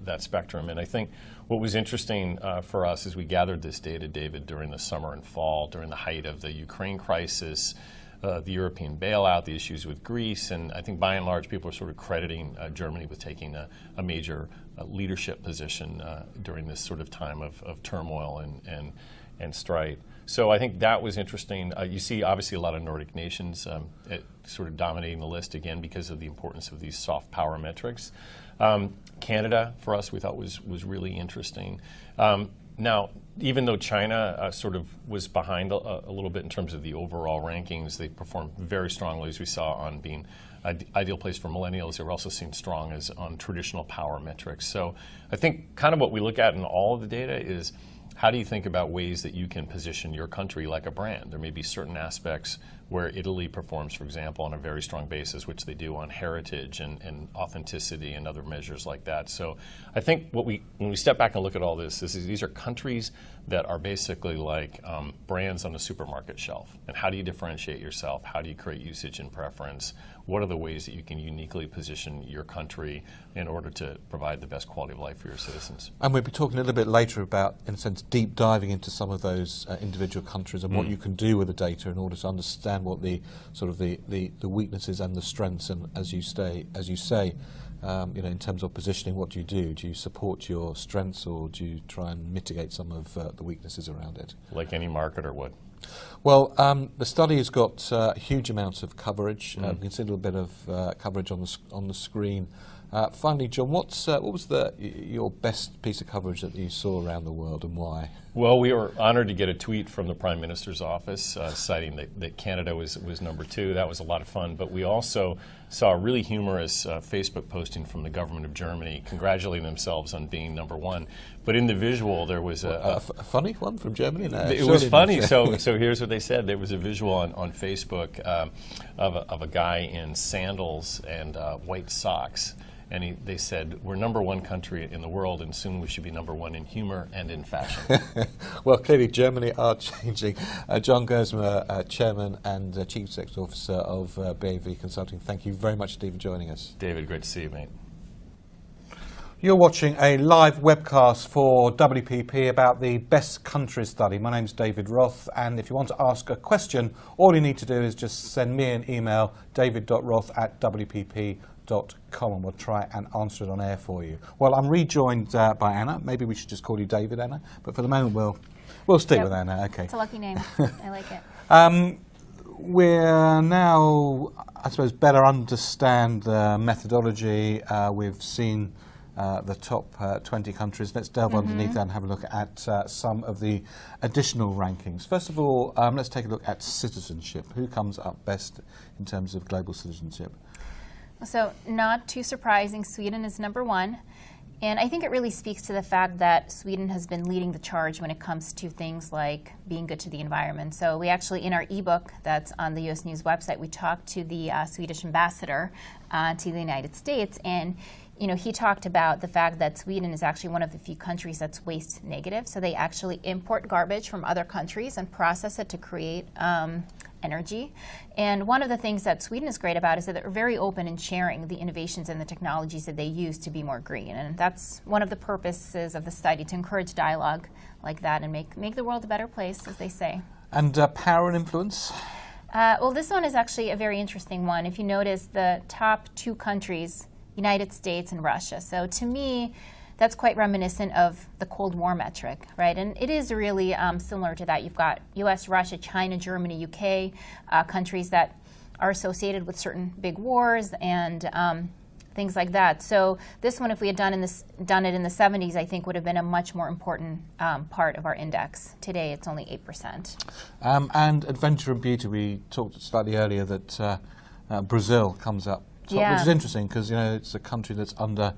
that spectrum. And I think what was interesting for us as we gathered this data, David, during the summer and fall, during the height of the Ukraine crisis, the European bailout, the issues with Greece, and I think by and large people are sort of crediting Germany with taking a major leadership position during this sort of time of turmoil and strife. So I think that was interesting. You see obviously a lot of Nordic nations sort of dominating the list again because of the importance of these soft power metrics. Canada, for us, we thought was really interesting. Now, even though China sort of was behind a little bit in terms of the overall rankings, they performed very strongly, as we saw, on being an ideal place for millennials. They were also seen strong as on traditional power metrics. So I think kind of what we look at in all of the data is how do you think about ways that you can position your country like a brand? There may be certain aspects where Italy performs, for example, on a very strong basis, which they do on heritage and authenticity and other measures like that. So I think when we step back and look at all this, these are countries that are basically like brands on a supermarket shelf. And how do you differentiate yourself? How do you create usage and preference? What are the ways that you can uniquely position your country in order to provide the best quality of life for your citizens? And we'll be talking a little bit later about, in a sense, deep diving into some of those individual countries and what you can do with the data in order to understand what the sort of the weaknesses and the strengths, and as you say, in terms of positioning, what do you do? Do you support your strengths, or do you try and mitigate some of the weaknesses around it? Like any marketer would. Well, the study has got huge amounts of coverage. We can see a little bit of coverage on the screen. Finally, John, what was your best piece of coverage that you saw around the world, and why? Well, we were honored to get a tweet from the Prime Minister's office citing that Canada was number 2. That was a lot of fun. But we also saw a really humorous Facebook posting from the government of Germany congratulating themselves on being number 1. But in the visual, there was a funny one from Germany? No, it was funny. So here's what they said. There was a visual on Facebook of a guy in sandals and white socks. And they said, we're number 1 country in the world, and soon we should be number 1 in humor and in fashion. Well, clearly Germany are changing. John Gersmer, Chairman and Chief Executive Officer of BAV Consulting, thank you very much indeed for joining us. David, great to see you, mate. You're watching a live webcast for WPP about the Best Countries study. My name's David Roth, and if you want to ask a question, all you need to do is just send me an email, david.roth@wpp.com, and we'll try and answer it on air for you. Well, I'm rejoined by Anna. Maybe we should just call you David, Anna, but for the moment we'll stick with Anna. Okay. It's a lucky name. I like it. We're now, I suppose, better understand the methodology. We've seen the top 20 countries. Let's delve underneath that and have a look at some of the additional rankings. First of all, let's take a look at citizenship. Who comes up best in terms of global citizenship? So not too surprising, Sweden is number 1. And I think it really speaks to the fact that Sweden has been leading the charge when it comes to things like being good to the environment. So we actually, in our ebook that's on the US News website, we talked to the Swedish ambassador to the United States, and he talked about the fact that Sweden is actually one of the few countries that's waste negative. So they actually import garbage from other countries and process it to create energy. And one of the things that Sweden is great about is that they're very open in sharing the innovations and the technologies that they use to be more green. And that's one of the purposes of the study, to encourage dialogue like that and make the world a better place, as they say. And power and influence? Well, this one is actually a very interesting one. If you notice, the top 2 countries, United States and Russia. So to me, that's quite reminiscent of the Cold War metric, right? And it is really similar to that. You've got US, Russia, China, Germany, UK, countries that are associated with certain big wars and things like that. So this one, if we had done it in the 70s, I think would have been a much more important part of our index. Today, it's only 8%. And adventure and beauty, we talked slightly earlier that Brazil comes up top, which is interesting because it's a country that's under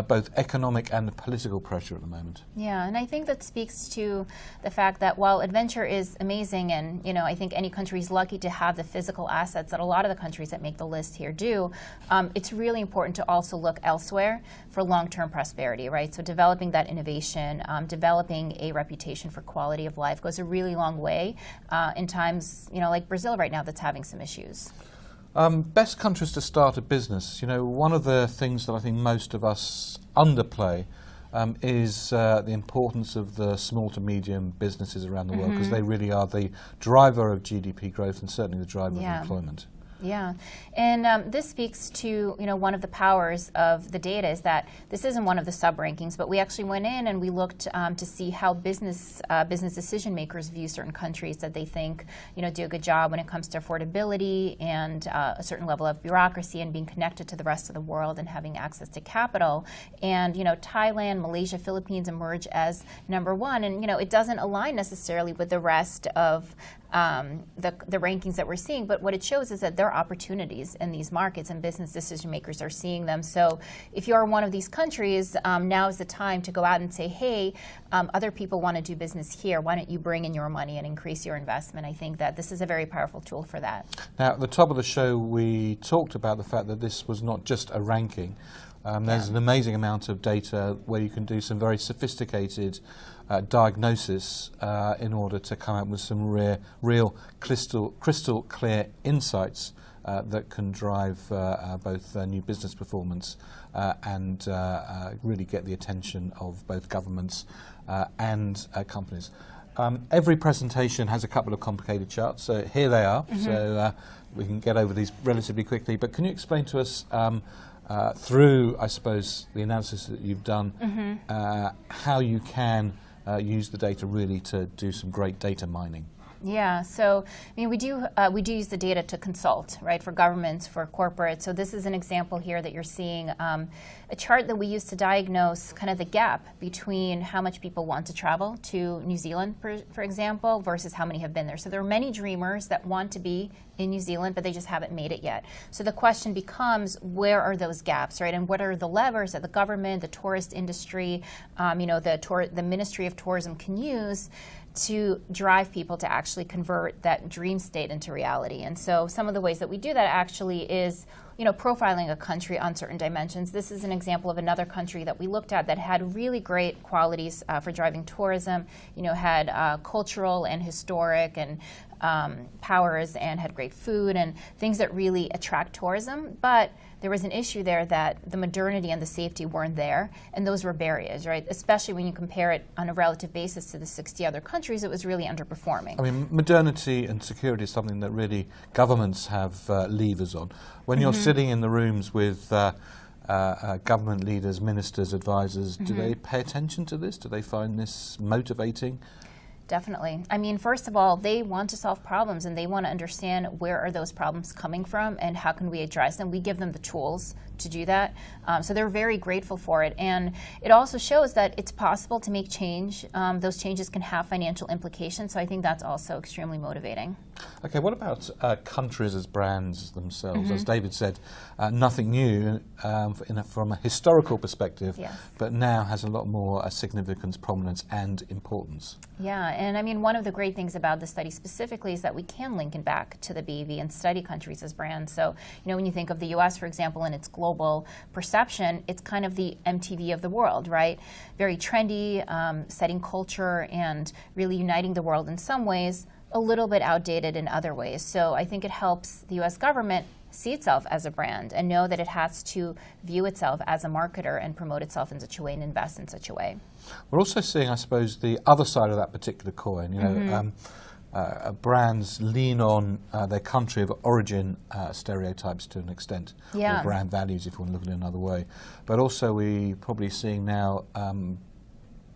both economic and political pressure at the moment. Yeah, and I think that speaks to the fact that while adventure is amazing, and I think any country is lucky to have the physical assets that a lot of the countries that make the list here do, it's really important to also look elsewhere for long-term prosperity, right? So developing that innovation, developing a reputation for quality of life goes a really long way in times, like Brazil right now that's having some issues. Best countries to start a business. One of the things that I think most of us underplay is the importance of the small to medium businesses around the world, because they really are the driver of GDP growth and certainly the driver of employment. Yeah, and this speaks to one of the powers of the data is that this isn't one of the sub rankings, but we actually went in and we looked to see how business decision makers view certain countries that they think do a good job when it comes to affordability and a certain level of bureaucracy and being connected to the rest of the world and having access to capital. And Thailand, Malaysia, Philippines emerge as number one, and it doesn't align necessarily with the rest of the rankings that we're seeing, but what it shows is that there are opportunities in these markets and business decision makers are seeing them. So if you're one of these countries, now is the time to go out and say, hey, other people want to do business here. Why don't you bring in your money and increase your investment? I think that this is a very powerful tool for that. Now, at the top of the show, we talked about the fact that this was not just a ranking. There's an amazing amount of data where you can do some very sophisticated diagnosis in order to come up with some real crystal clear insights that can drive both new business performance and really get the attention of both governments and companies. Every presentation has a couple of complicated charts, so here they are. So we can get over these relatively quickly. But can you explain to us through, I suppose, the analysis that you've done, how you can use the data really to do some great data mining? Yeah, so we do use the data to consult, right, for governments, for corporates. So this is an example here that you're seeing, a chart that we use to diagnose kind of the gap between how much people want to travel to New Zealand, for example, versus how many have been there. So there are many dreamers that want to be in New Zealand, but they just haven't made it yet. So the question becomes, where are those gaps, right? And what are the levers that the government, the tourist industry, the Ministry of Tourism can use to drive people to actually convert that dream state into reality? And so some of the ways that we do that actually is profiling a country on certain dimensions. This is an example of another country that we looked at that had really great qualities for driving tourism, had cultural and historic and powers and had great food and things that really attract tourism. But there was an issue there that the modernity and the safety weren't there, and those were barriers, right? Especially when you compare it on a relative basis to the 60 other countries, it was really underperforming. I mean, modernity and security is something that really governments have levers on. When you're sitting in the rooms with government leaders, ministers, advisors, do they pay attention to this? Do they find this motivating? Definitely. I mean, first of all, they want to solve problems and they want to understand where are those problems coming from and how can we address them. We give them the tools to do that. So they're very grateful for it. And it also shows that it's possible to make change. Those changes can have financial implications. So I think that's also extremely motivating. Okay, what about countries as brands themselves? As David said, nothing new from a historical perspective, but now has a lot more significance, prominence, and importance. Yeah, and I mean, one of the great things about the study specifically is that we can link it back to the BV and study countries as brands. So, when you think of the US, for example, and its global perception, it's kind of the MTV of the world, right? Very trendy, setting culture and really uniting the world in some ways, a little bit outdated in other ways. So I think it helps the US government see itself as a brand and know that it has to view itself as a marketer and promote itself in such a way and invest in such a way. We're also seeing, I suppose, the other side of that particular coin. Brands lean on their country of origin stereotypes to an extent, or brand values, if you want to look at it another way. But also we're probably seeing now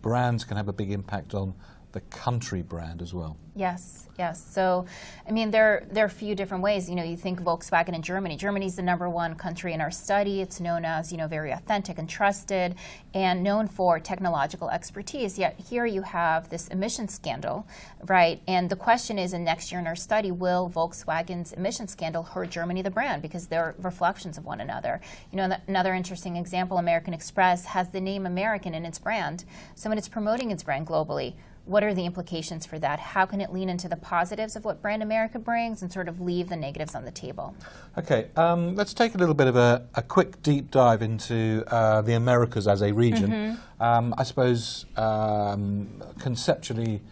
brands can have a big impact on the country brand as well. Yes. So, I mean, there are a few different ways. You think Volkswagen in Germany. Germany's the #1 country in our study. It's known as, very authentic and trusted and known for technological expertise. Yet here you have this emissions scandal, right? And the question is, in next year in our study, will Volkswagen's emissions scandal hurt Germany, the brand? Because they're reflections of one another. Another interesting example, American Express has the name American in its brand. So when it's promoting its brand globally, what are the implications for that? How can it lean into the positives of what Brand America brings and sort of leave the negatives on the table? Okay, let's take a little bit of a quick deep dive into the Americas as a region. I suppose conceptually,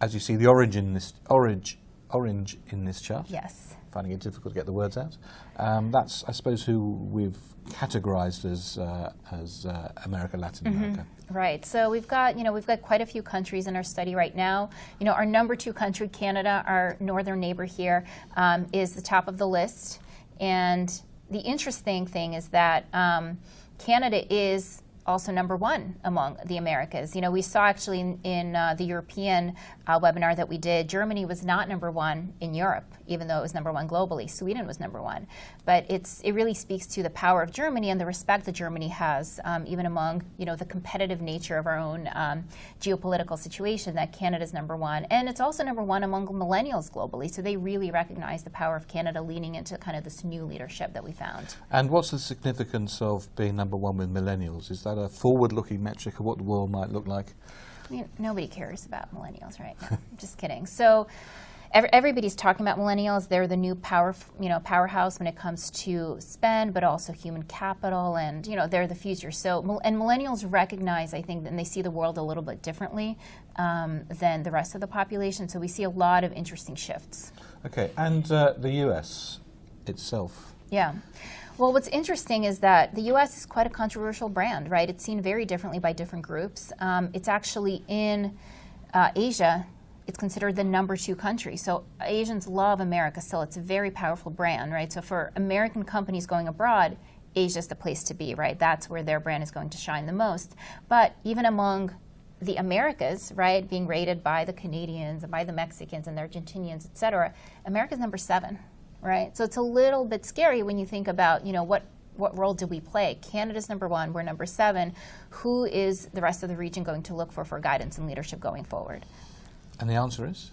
as you see the orange in this chart. Yes. finding it difficult to get the words out. That's, I suppose, who we've categorized as America, Latin America. Right. So we've got quite a few countries in our study right now. Our number 2 country, Canada, our northern neighbor here, is the top of the list. And the interesting thing is that Canada is also number 1 among the Americas. We saw actually in the European webinar that we did, Germany was not number 1 in Europe, even though it was number 1 globally. Sweden was number 1. But it really speaks to the power of Germany and the respect that Germany has, even among the competitive nature of our own geopolitical situation, that Canada's number 1. And it's also number 1 among millennials globally. So they really recognize the power of Canada leaning into kind of this new leadership that we found. And what's the significance of being number 1 with millennials? Is that a forward-looking metric of what the world might look like? Nobody cares about millennials right now. I'm just kidding. So everybody's talking about millennials. They're the new powerhouse when it comes to spend, but also human capital, and they're the future. So and millennials recognize, I think, and they see the world a little bit differently than the rest of the population. So we see a lot of interesting shifts. Okay, and the U.S. itself. Yeah. Well, what's interesting is that the U.S. is quite a controversial brand, right? It's seen very differently by different groups. It's actually in Asia, it's considered the number 2 country. So Asians love America still. It's a very powerful brand, right? So for American companies going abroad, Asia's the place to be, right? That's where their brand is going to shine the most. But even among the Americas, right, being rated by the Canadians and by the Mexicans and the Argentinians, et cetera, America's number 7. Right, so it's a little bit scary when you think about, what role do we play? Canada's number 1, we're number 7. Who is the rest of the region going to look for guidance and leadership going forward? And the answer is?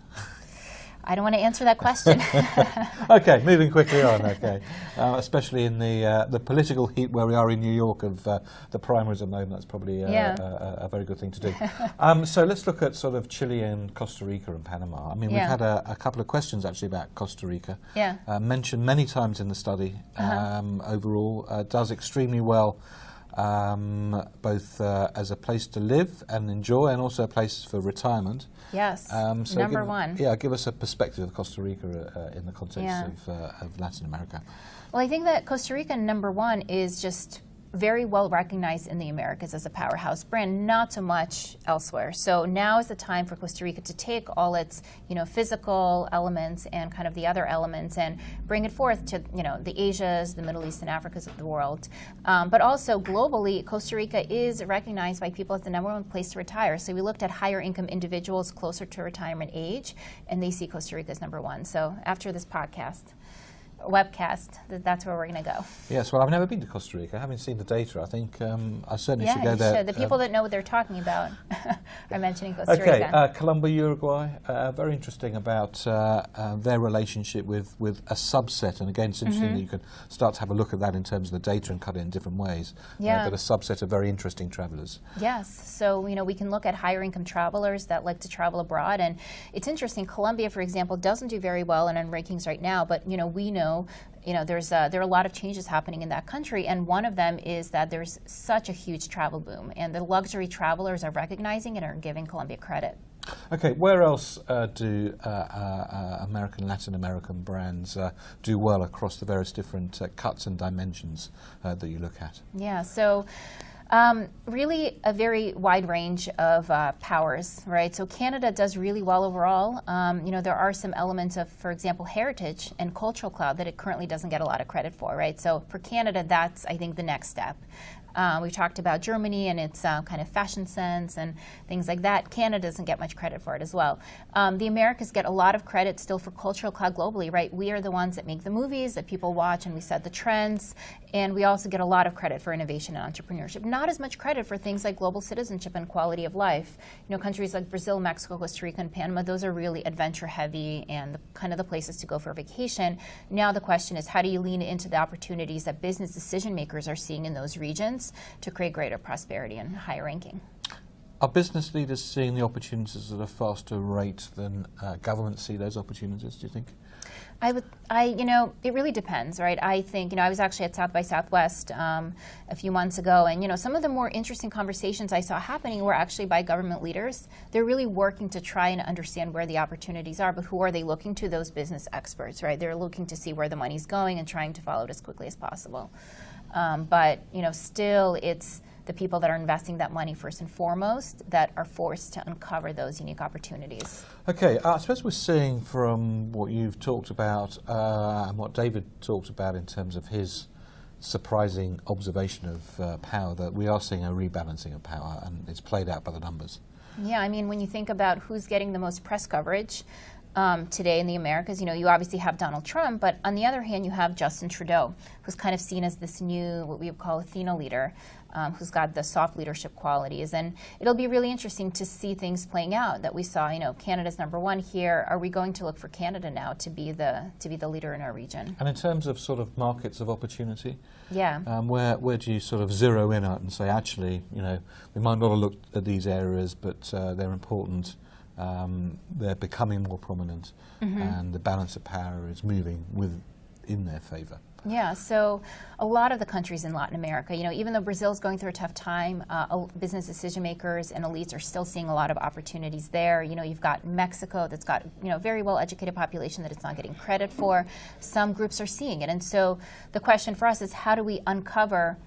I don't want to answer that question. Okay, moving quickly on. Okay, especially in the political heat where we are in New York of the primaries at the moment, that's probably a very good thing to do. So let's look at sort of Chile and Costa Rica and Panama. I mean, we've had a couple of questions actually about Costa Rica. Yeah. Mentioned many times in the study. Overall, does extremely well. Both as a place to live and enjoy, and also a place for retirement. Yes, so number 1. Yeah, give us a perspective of Costa Rica in the context of Latin America. Well, I think that Costa Rica, number 1, is just very well recognized in the Americas as a powerhouse brand, not so much elsewhere. So now is the time for Costa Rica to take all its, physical elements and kind of the other elements and bring it forth to, the Asias, the Middle East and Africas of the world. But also globally, Costa Rica is recognized by people as the number 1 place to retire. So we looked at higher income individuals closer to retirement age, and they see Costa Rica as number 1. So after this webcast, that's where we're going to go. Yes, well, I've never been to Costa Rica. I haven't seen the data. I think I certainly should go there. Yeah, you should. The people that know what they're talking about are mentioning Costa Rica. Okay, Colombia, Uruguay, very interesting about their relationship with a subset. And again, it's interesting that you can start to have a look at that in terms of the data and cut it in different ways. Yeah. But a subset of very interesting travelers. Yes, so we can look at higher income travelers that like to travel abroad. And it's interesting, Colombia, for example, doesn't do very well in rankings right now, but we know there are a lot of changes happening in that country, and one of them is that there's such a huge travel boom, and the luxury travelers are recognizing and are giving Colombia credit. Okay, where else do American, Latin American brands do well across the various different cuts and dimensions that you look at? Yeah, so really a very wide range of powers, right? So Canada does really well overall. There are some elements of, for example, heritage and cultural cloud that it currently doesn't get a lot of credit for, right? So for Canada, that's, I think, the next step. We've talked about Germany and its kind of fashion sense and things like that. Canada doesn't get much credit for it as well. The Americas get a lot of credit still for cultural cloud globally, right? We are the ones that make the movies that people watch, and we set the trends. And we also get a lot of credit for innovation and entrepreneurship. Not as much credit for things like global citizenship and quality of life. Countries like Brazil, Mexico, Costa Rica, and Panama, those are really adventure heavy and kind of the places to go for vacation. Now the question is, how do you lean into the opportunities that business decision makers are seeing in those regions to create greater prosperity and higher ranking? Are business leaders seeing the opportunities at a faster rate than governments see those opportunities, do you think? It really depends, right? I think, I was actually at South by Southwest a few months ago, and, some of the more interesting conversations I saw happening were actually by government leaders. They're really working to try and understand where the opportunities are, but who are they looking to? Those business experts, right? They're looking to see where the money's going and trying to follow it as quickly as possible. But, still it's the people that are investing that money first and foremost that are forced to uncover those unique opportunities. Okay, I suppose we're seeing from what you've talked about and what David talked about in terms of his surprising observation of power, that we are seeing a rebalancing of power, and it's played out by the numbers. Yeah, when you think about who's getting the most press coverage today in the Americas, you obviously have Donald Trump, but on the other hand, you have Justin Trudeau, who's kind of seen as this new, what we would call Athena leader, who's got the soft leadership qualities. And it'll be really interesting to see things playing out that we saw, Canada's #1 here. Are we going to look for Canada now to be the leader in our region? And in terms of sort of markets of opportunity, yeah, where do you sort of zero in at and say, actually, we might not have looked at these areas, but they're important. They're becoming more prominent, and the balance of power is moving in their favor. Yeah, so a lot of the countries in Latin America, even though Brazil's going through a tough time, business decision makers and elites are still seeing a lot of opportunities there. You've got Mexico that's got, very well educated population that it's not getting credit for. Some groups are seeing it. And so the question for us is, how do we uncover,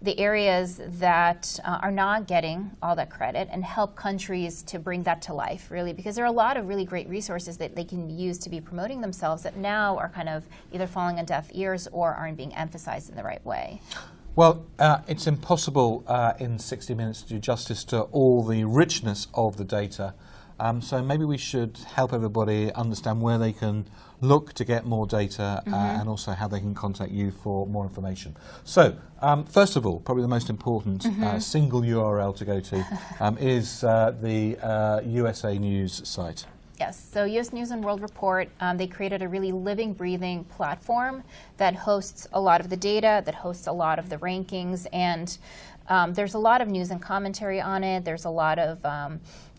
the areas that are not getting all that credit and help countries to bring that to life, really, because there are a lot of really great resources that they can use to be promoting themselves that now are kind of either falling on deaf ears or aren't being emphasized in the right way. Well, it's impossible in 60 minutes to do justice to all the richness of the data. So maybe we should help everybody understand where they can look to get more data and also how they can contact you for more information. So first of all, probably the most important single URL to go to is the USA News site. Yes, so U.S. News and World Report, they created a really living, breathing platform that hosts a lot of the data, that hosts a lot of the rankings, and there's a lot of news and commentary on it. There's a lot of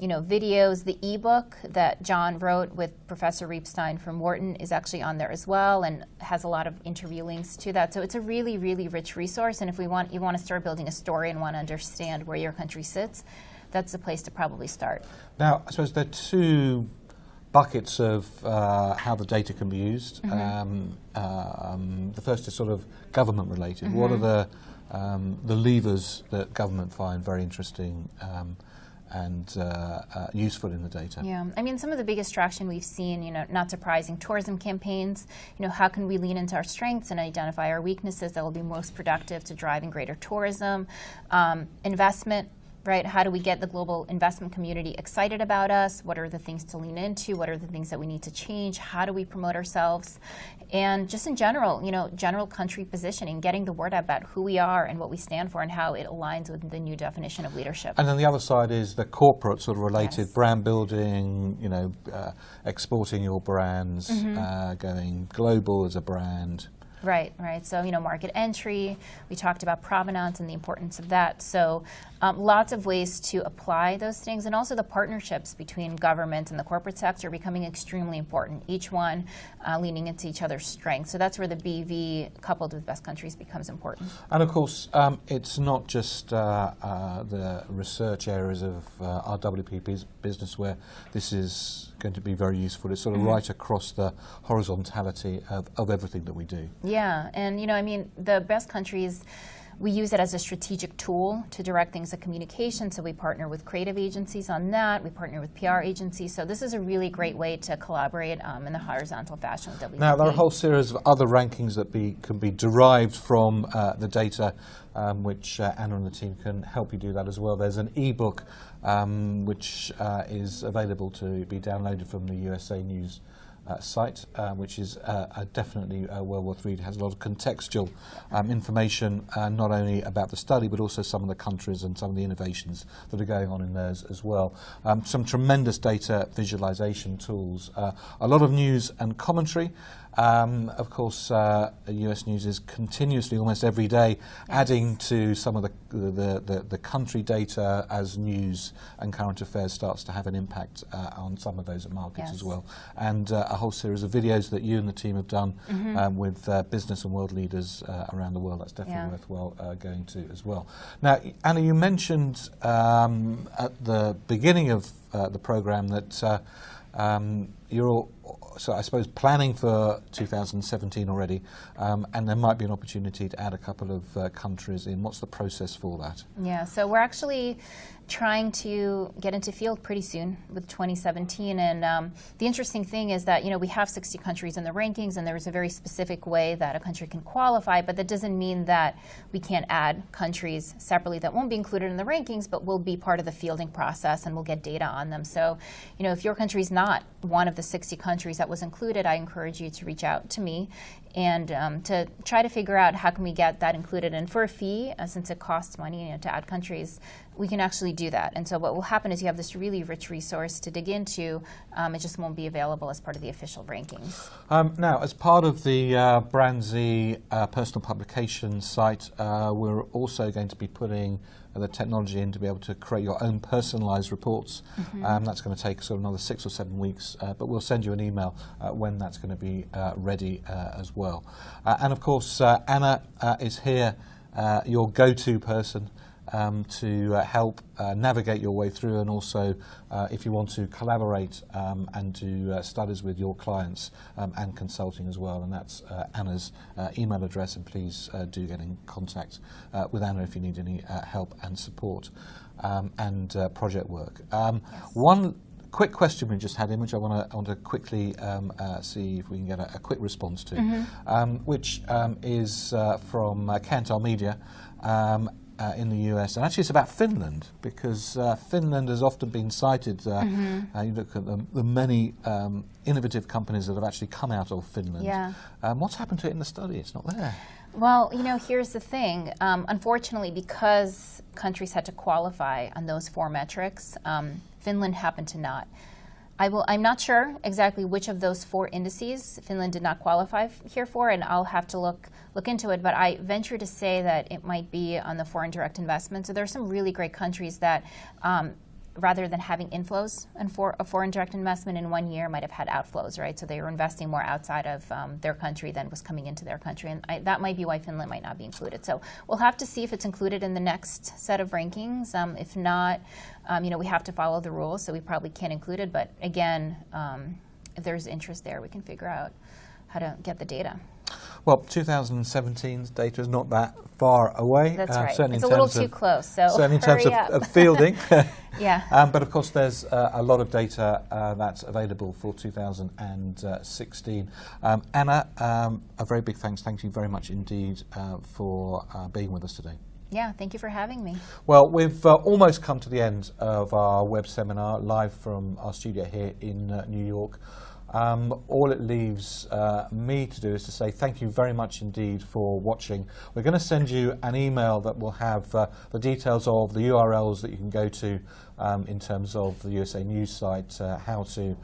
videos. The ebook that John wrote with Professor Reepstein from Wharton is actually on there as well, and has a lot of interview links to that. So it's a really, really rich resource. And if you want to start building a story and want to understand where your country sits, that's the place to probably start. Now, I suppose there are two buckets of how the data can be used. The first is sort of government related. What are the levers that government find very interesting and useful in the data? Yeah, some of the biggest traction we've seen, not surprising, tourism campaigns. How can we lean into our strengths and identify our weaknesses that will be most productive to driving greater tourism? Investment. Right? How do we get the global investment community excited about us? What are the things to lean into? What are the things that we need to change? How do we promote ourselves? And just in general, general country positioning, getting the word out about who we are and what we stand for and how it aligns with the new definition of leadership. And then the other side is the corporate sort of related Yes. brand building, exporting your brands, going global as a brand. Right. So, market entry, we talked about provenance and the importance of that. So lots of ways to apply those things, and also the partnerships between government and the corporate sector are becoming extremely important, each one leaning into each other's strengths. So that's where the BV coupled with best countries becomes important. And of course, it's not just the research areas of RWP business where this is going to be very useful. It's sort of right across the horizontality of everything that we do. Yeah, and the best countries, we use it as a strategic tool to direct things at communication. So we partner with creative agencies on that. We partner with PR agencies. So this is a really great way to collaborate in the horizontal fashion with WPP. Now, there are a whole series of other rankings that can be derived from the data, which Anna and the team can help you do that as well. There's an ebook which is available to be downloaded from the USA News site, which is definitely well worth reading. It has a lot of contextual information, not only about the study, but also some of the countries and some of the innovations that are going on in theirs as well. Some tremendous data visualization tools, a lot of news and commentary. Of course, US News is continuously, almost every day, adding to some of the country data as news and current affairs starts to have an impact on some of those markets as well. And a whole series of videos that you and the team have done with business and world leaders around the world. That's definitely worthwhile going to as well. Now, Anna, you mentioned at the beginning of the program that you're all, so I suppose, planning for 2017 already, and there might be an opportunity to add a couple of countries in. What's the process for that? Yeah, so we're actually trying to get into field pretty soon with 2017, and the interesting thing is that, you know, we have 60 countries in the rankings, and there's a very specific way that a country can qualify, but that doesn't mean that we can't add countries separately that won't be included in the rankings, but will be part of the fielding process, and we'll get data on them. So, you know, if your country's not one of the 60 countries that was included, I encourage you to reach out to me and to try to figure out how can we get that included. And for a fee, since it costs money, you know, to add countries, we can actually do that. And so what will happen is you have this really rich resource to dig into. It just won't be available as part of the official rankings. Now, as part of the Brandzy personal publication site, we're also going to be putting the technology in to be able to create your own personalized reports. That's going to take sort of another 6 or 7 weeks, but we'll send you an email when that's going to be ready as well. And of course, Anna is here, your go-to person to help navigate your way through, and also if you want to collaborate and do studies with your clients and consulting as well. And that's Anna's email address, and please do get in contact with Anna if you need any help and support and project work. One quick question we just had in, which I want to quickly see if we can get a quick response to, which is from Kantar Media in the US, and actually it's about Finland, because Finland has often been cited. You look at the many innovative companies that have actually come out of Finland. What's happened to it in the study? It's not there. Well, you know, here's the thing. Unfortunately, because countries had to qualify on those 4 metrics, Finland happened to not. I'm not sure exactly which of those 4 indices Finland did not qualify here for, and I'll have to look into it, but I venture to say that it might be on the foreign direct investment. So there are some really great countries that, rather than having inflows and a foreign direct investment in 1 year, might have had outflows, right? So they were investing more outside of their country than was coming into their country, and that might be why Finland might not be included. So we'll have to see if it's included in the next set of rankings. If not, you know, we have to follow the rules, so we probably can't include it. But again, if there's interest there, we can figure out how to get the data. Well, 2017's data is not that far away. That's right. Certainly it's a little too close, so certainly in terms of fielding. Yeah. But of course, there's a lot of data that's available for 2016. Anna, a very big thanks. Thank you very much indeed for being with us today. Yeah, thank you for having me. Well, we've almost come to the end of our web seminar live from our studio here in New York. All it leaves me to do is to say thank you very much indeed for watching. We're going to send you an email that will have the details of the URLs that you can go to in terms of the USA News site, how to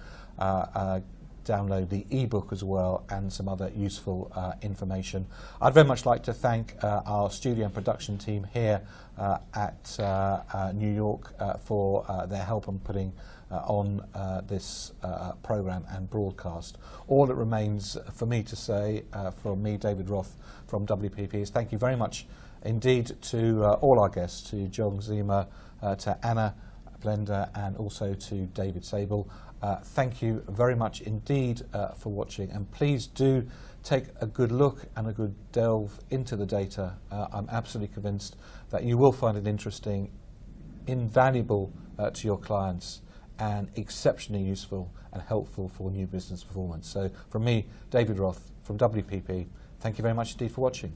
download the ebook as well, and some other useful information. I'd very much like to thank our studio and production team here at New York for their help on putting on this program and broadcast. All that remains for me to say from me, David Roth from WPP, is thank you very much indeed to all our guests, to John Zima, to Anna Blender, and also to David Sable. Thank you very much indeed for watching, and please do take a good look and a good delve into the data. I'm absolutely convinced that you will find it interesting, invaluable to your clients, and exceptionally useful and helpful for new business performance. So from me, David Roth from WPP, thank you very much indeed for watching.